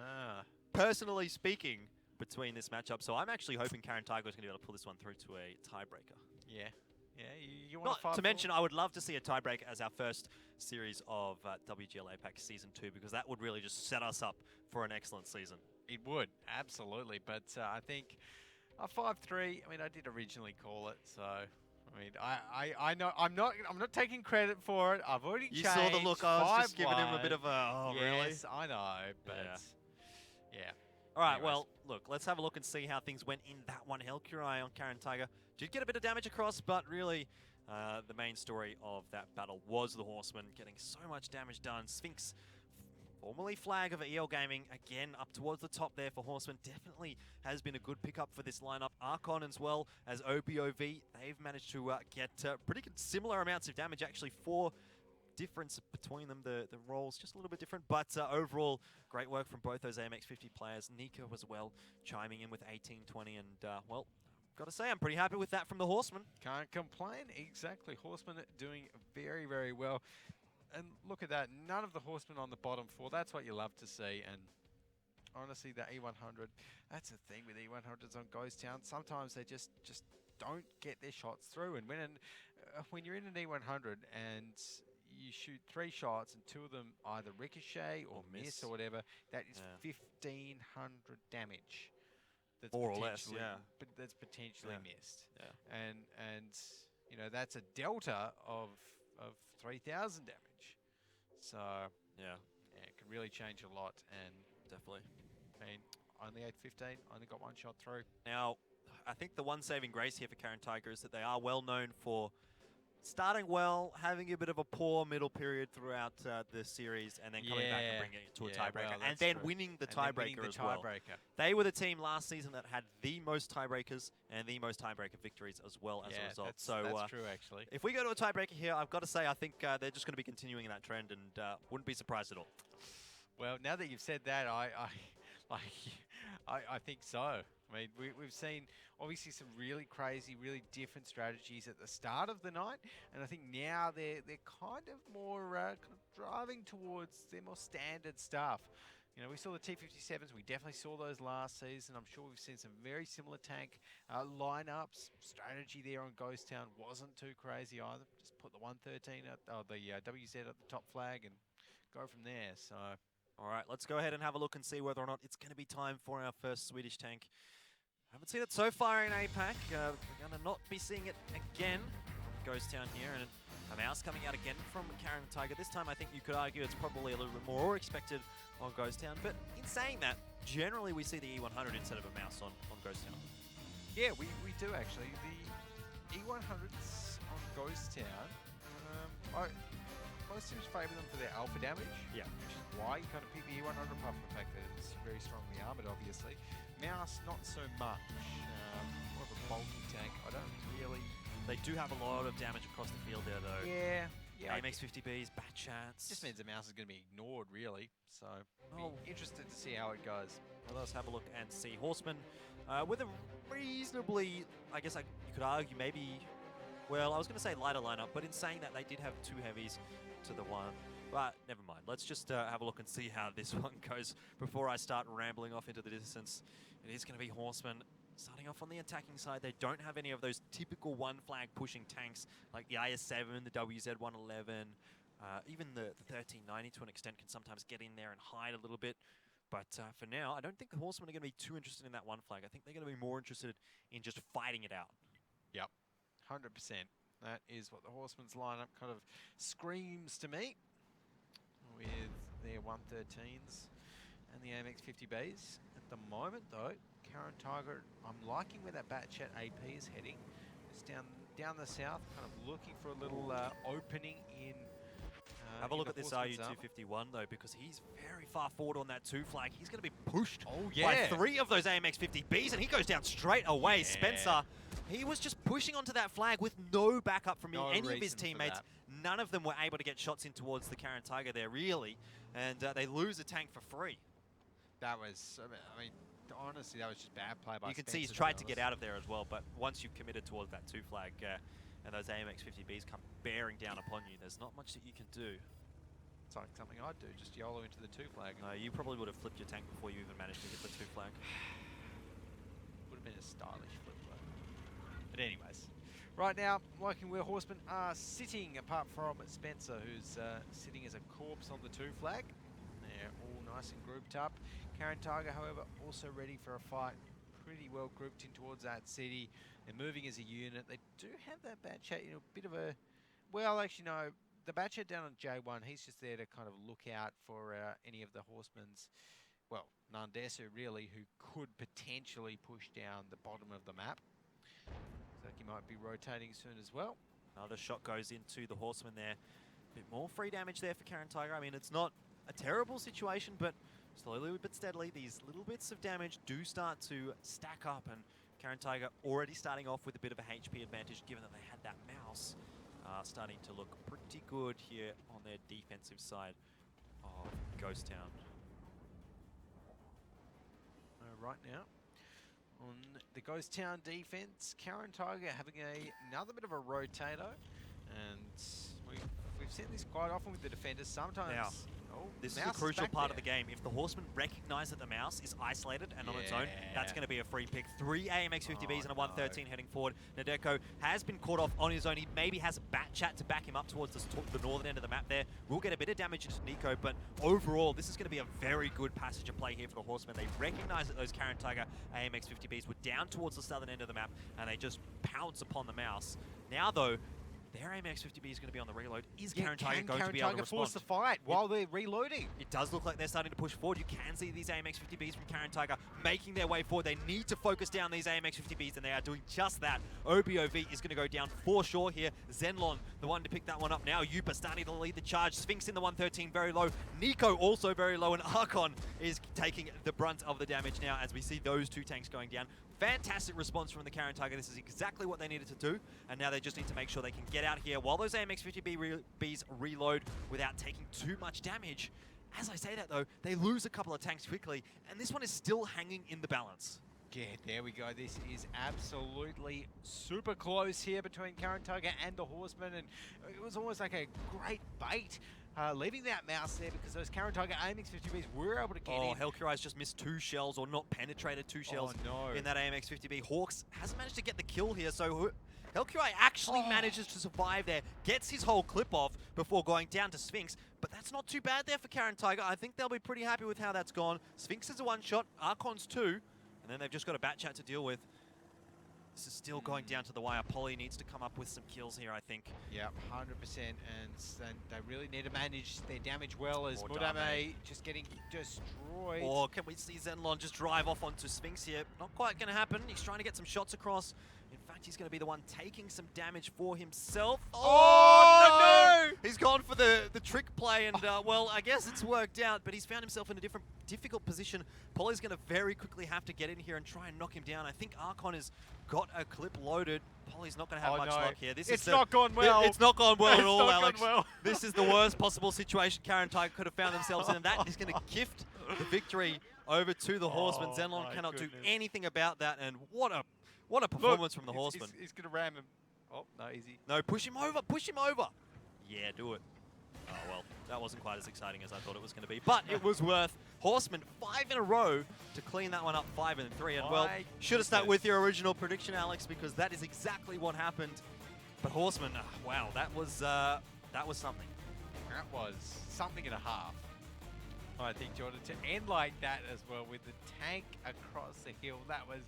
Personally speaking, between this matchup. So I'm actually hoping Caren Tiger is going to be able to pull this one through to a tiebreaker. Yeah. Yeah, you want to Not to mention, I would love to see a tiebreaker as our first series of WGL APAC Season 2, because that would really just set us up for an excellent season. It would, absolutely. But I think a 5-3, I mean, I did originally call it, so... I mean, I know I'm not taking credit for it. I've already You changed. saw the look. I was just giving him a 5-1. bit of a, oh, really? Yes, I know, but yeah. All right, Anyways. well, look, let's have a look and see how things went in that one. Helkurai on Caren Tiger did get a bit of damage across, but really the main story of that battle was the Horsemen getting so much damage done. Sphinx, formerly flag of Wargaming, again up towards the top there for Horsemen. Definitely has been a good pickup for this lineup. Archon as well as OBOV, they've managed to get pretty similar amounts of damage, actually 4 difference between them, the roles just a little bit different, but overall great work from both those AMX 50 players. Nico as well chiming in with 18-20, and well, gotta say I'm pretty happy with that from the Horsemen. Can't complain, exactly. Horsemen doing very, very well. And look at that, none of the Horsemen on the bottom 4, that's what you love to see. And honestly, the E100, that's the thing with E100s on Ghost Town, sometimes they just don't get their shots through. And when you're in an E100 and you shoot 3 shots and 2 of them either ricochet or miss or whatever, that is 1,500 damage. That's more or less, but that's potentially missed. Yeah. And you know, that's a delta of 3,000 damage. So yeah, it can really change a lot. And definitely. I mean, only 8-15, only got 1 shot through. Now, I think the one saving grace here for Caren Tiger is that they are well known for starting well, having a bit of a poor middle period throughout the series, and then coming back and bringing it to a tiebreaker, and then winning the tiebreaker as well. They were the team last season that had the most tiebreakers and the most tiebreaker victories as well as a result. That's true, actually. If we go to a tiebreaker here, I've got to say I think they're just going to be continuing that trend, and wouldn't be surprised at all. Well, now that you've said that, I think so. I mean, we've seen obviously some really crazy, really different strategies at the start of the night, and I think now they're kind of more kind of driving towards their more standard stuff. You know, we saw the T-57s. We definitely saw those last season. I'm sure we've seen some very similar tank lineups. Strategy there on Ghost Town wasn't too crazy either. Just put the 113 at the WZ at the top flag and go from there. So. All right, let's go ahead and have a look and see whether or not it's going to be time for our first Swedish tank. Haven't seen it so far in APAC. We're going to not be seeing it again. Ghost Town here, and a mouse coming out again from Caren Tiger. This time I think you could argue it's probably a little bit more expected on Ghost Town, but in saying that, generally we see the E100 instead of a mouse on Ghost Town. Yeah, we do actually. The E100s on Ghost Town, most teams favour them for their alpha damage. Yeah. Which is why you kind of pick the E100, apart from the fact that it's very strongly armoured, obviously. Mouse, not so much. More of a bulky tank. I don't really... They do have a lot of damage across the field there, though. Yeah. AMX 50Bs, bat chats. Just means the mouse is going to be ignored, really. So, be interested to see how it goes. Well, let's have a look and see. Horsemen with a reasonably, I guess you could argue maybe, well, I was going to say lighter lineup, but in saying that, they did have 2 heavies to the 1. But never mind. Let's just have a look and see how this one goes before I start rambling off into the distance. It is going to be Horsemen starting off on the attacking side. They don't have any of those typical 1 flag pushing tanks like the IS-7, the WZ-111, even the 1390 to an extent can sometimes get in there and hide a little bit. But for now, I don't think the Horsemen are going to be too interested in that 1 flag. I think they're going to be more interested in just fighting it out. Yep, 100%. That is what the Horsemen's lineup kind of screams to me, with their 113s and the AMX 50Bs. At the moment, though, Caren Tiger, I'm liking where that Batchat AP is heading. It's down the south, kind of looking for a little opening in. Have a look at this RU-251, though, because he's very far forward on that 2 flag. He's going to be pushed by 3 of those AMX 50Bs, and he goes down straight away. Yeah. Spencer, he was just pushing onto that flag with no backup from any of his teammates. None of them were able to get shots in towards the Caren Tiger there, really, and they lose a tank for free. That was, I mean, honestly, that was just bad play by You can Spencer, see he's tried to get out of there as well, but once you've committed towards that 2 flag, and those AMX 50Bs come bearing down upon you, there's not much that you can do. It's like something I'd do, just YOLO into the 2 flag. No, you probably would have flipped your tank before you even managed to hit the 2 flag. a stylish flip though. But anyways, right now, working where Horsemen are sitting, apart from Spencer, who's sitting as a corpse on the 2 flag. They're all nice and grouped up. Caren Tiger, however, also ready for a fight. Pretty well grouped in towards that city. They're moving as a unit. They do have that bad chat, you know, a bit of a... Well, actually, no. The bad chat down on J1, he's just there to kind of look out for any of the Horsemen's... Well, Nandesu, really, who could potentially push down the bottom of the map. Looks like he might be rotating soon as well. Another shot goes into the Horseman there. A bit more free damage there for Caren Tiger. I mean, it's not a terrible situation, but slowly but steadily, these little bits of damage do start to stack up, and Caren Tiger already starting off with a bit of a HP advantage, given that they had that mouse. Starting to look pretty good here on their defensive side of Ghost Town. Right now, on the Ghost Town defense, Caren Tiger having another bit of a rotator, and we've seen this quite often with the defenders. Sometimes, now, this is a crucial part of the game. If the Horsemen recognize that the mouse is isolated and on its own, that's going to be a free pick. 3 AMX 50Bs and a 113 heading forward. Nadeko has been caught off on his own. He maybe has a bat chat to back him up towards the northern end of the map there. We'll get a bit of damage into Nico, but overall, this is going to be a very good passage of play here for the Horsemen. They recognize that those Caren Tiger AMX 50Bs were down towards the southern end of the map, and they just pounce upon the mouse. Now, though, their AMX 50B is going to be on the reload. Is Caren Tiger going to be able to respond? Force the fight while they're reloading? It does look like they're starting to push forward. You can see these AMX 50Bs from Caren Tiger making their way forward. They need to focus down these AMX 50Bs, and they are doing just that. OBOV is going to go down for sure here. Zenlon, the one to pick that one up now. Yupa starting to lead the charge. Sphinx in the 113, very low. Nico also very low, and Archon is taking the brunt of the damage now as we see those 2 tanks going down. Fantastic response from the Caren Tiger. This is exactly what they needed to do, and now they just need to make sure they can get out here while those AMX 50Bs reload without taking too much damage. As I say that though, they lose a couple of tanks quickly, and this one is still hanging in the balance. Yeah, there we go. This is absolutely super close here between Caren Tiger and the Horsemen, and it was almost like a great bait. Leaving that mouse there because those Caren Tiger AMX 50Bs were able to get in. Hellcurie's just missed 2 shells, or not penetrated 2 shells in that AMX 50B. Hawks hasn't managed to get the kill here, so Hellcurie actually manages to survive there, gets his whole clip off before going down to Sphinx, but that's not too bad there for Caren Tiger. I think they'll be pretty happy with how that's gone. Sphinx is a 1-shot, Archon's 2, and then they've just got a bat chat to deal with. This is still going down to the wire. Polly needs to come up with some kills here, I think. Yeah, 100%, and they really need to manage their damage well as Mudame just getting destroyed. Or can we see Zenlon just drive off onto Sphinx here? Not quite going to happen. He's trying to get some shots across. In fact, he's going to be the one taking some damage for himself. Oh no! He's gone for the trick play, and well, I guess it's worked out, but he's found himself in a difficult position. Polly's going to very quickly have to get in here and try and knock him down. I think Archon has got a clip loaded. Polly's not going to have much luck here. It's not gone well. It's not gone well at all, Alex. Well. This is the worst possible situation Caren Tiger could have found themselves in, and that is going to gift the victory over to the Horsemen. Zenlon cannot do anything about that, and what a performance from the Horsemen. He's going to ram him. Oh, no, easy. No, push him over, push him over. Yeah, do it. Oh, well, that wasn't quite as exciting as I thought it was going to be, but it was worth. Horsemen 5 in a row to clean that one up 5 and 3. And well, should have stuck with your original prediction, Alex, because that is exactly what happened. But Horsemen, wow, that was something. That was something and a half. I think, Jordan, to end like that as well with the tank across the hill, that was,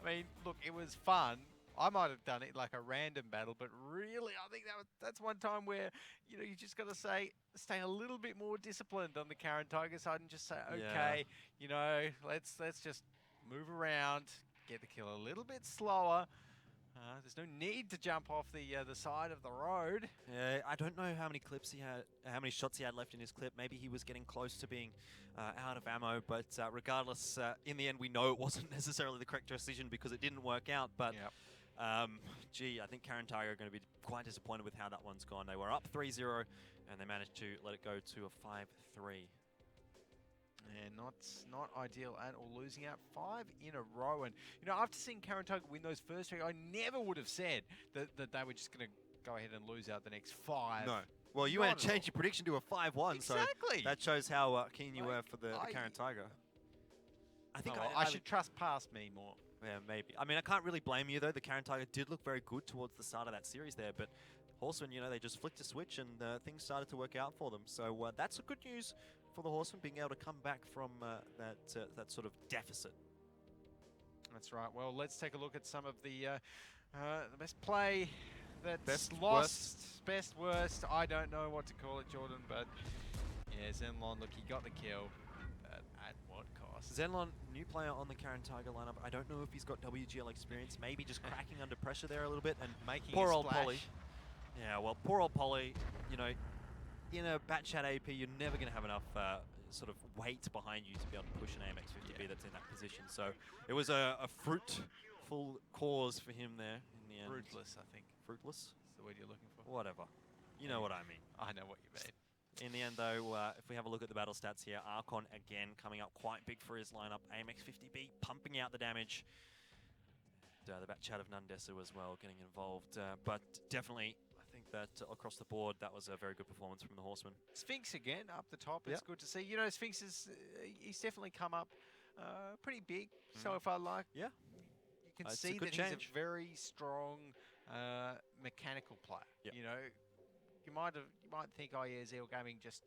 I mean, look, it was fun. I might have done it like a random battle, but really, I think that's one time where, you know, you just got to stay a little bit more disciplined on the Caren Tiger side and just say, okay, you know, let's just move around, get the kill a little bit slower. There's no need to jump off the side of the road. Yeah, I don't know how many clips he had, how many shots he had left in his clip. Maybe he was getting close to being out of ammo, but regardless, in the end, we know it wasn't necessarily the correct decision because it didn't work out. But gee, I think Caren Tiger are going to be quite disappointed with how that one's gone. They were up 3-0, and they managed to let it go to a 5-3. Yeah, not ideal at all. Losing out 5 in a row. And, you know, after seeing Caren Tiger win those first 3, I never would have said that they were just going to go ahead and lose out the next 5. No. Well, you went to change your prediction to a 5-1, exactly. So that shows how keen you were for the Caren Tiger. I think I should trust past me more. Yeah, maybe. I mean, I can't really blame you, though. The Caren Tiger did look very good towards the start of that series there, but Horsemen, you know, they just flicked a switch and things started to work out for them. So that's a good news for the Horsemen, being able to come back from that sort of deficit. That's right. Well, let's take a look at some of the best play that's Best, lost. Best, worst. I don't know what to call it, Jordan, but yeah, Zenlon, look, he got the kill. But at what cost? Zenlon, new player on the Caren Tiger lineup. I don't know if he's got WGL experience. Maybe just cracking under pressure there a little bit and Making poor a old splash. Polly. Yeah, well, poor old Polly. You know, in a bat chat AP, you're never going to have enough sort of weight behind you to be able to push an AMX50B that's in that position. So it was a fruitful cause for him there in the end. Fruitless, I think. Fruitless? That's the word you're looking for. Whatever. You know what I mean. I know what you mean. In the end, though, if we have a look at the battle stats here, Archon again coming up quite big for his lineup. AMX50B pumping out the damage. The bat chat of Nundesu as well getting involved. But definitely, I think that across the board, that was a very good performance from the Horsemen. Sphinx again up the top. It's good to see. You know, Sphinx is he's definitely come up pretty big. So if I like, Yeah. you can It's a see good that he's change. a very strong mechanical player. Yep. You know, you might think, oh yeah, ZL Gaming just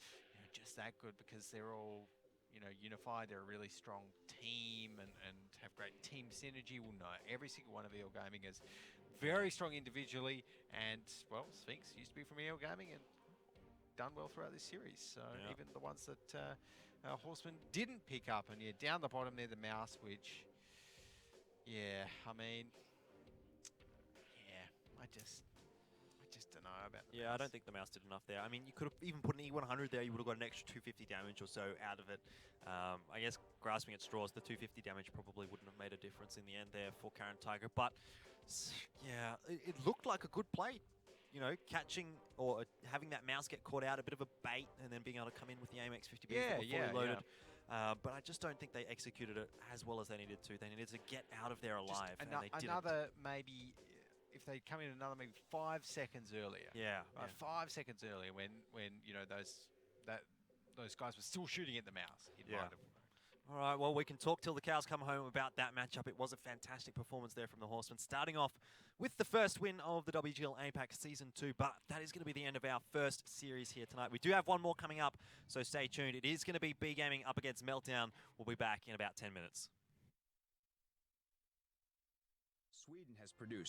that good because they're all unified. They're a really strong team and have great team synergy. Well, no, every single one of EL Gaming is very strong individually, and well, Sphinx used to be from EL Gaming and done well throughout this series. So Yeah. even the ones that Horsemen didn't pick up, and yeah, down the bottom there, the mouse switch. Yeah, I mean, yeah, I just don't know about the Yeah, I mouse. don't think the mouse did enough there. I mean, you could have even put an E100 there. You would have got an extra 250 damage or so out of it. I guess grasping at straws, the 250 damage probably wouldn't have made a difference in the end there for Caren Tiger. But yeah, it looked like a good play. You know, catching or having that mouse get caught out, a bit of a bait, and then being able to come in with the AMX50B fully loaded. But I just don't think they executed it as well as they needed to. They needed to get out of there alive, and they didn't. Another maybe, if they come in another maybe 5 seconds earlier. Yeah, Right, 5 seconds earlier when you know those guys were still shooting at the mouse. It might have. All right, well, we can talk till the cows come home about that matchup. It was a fantastic performance there from the Horsemen, starting off with the first win of the WGL APAC Season 2, but that is going to be the end of our first series here tonight. We do have one more coming up, so stay tuned. It is going to be B Gaming up against Meltdown. We'll be back in about 10 minutes. Sweden has produced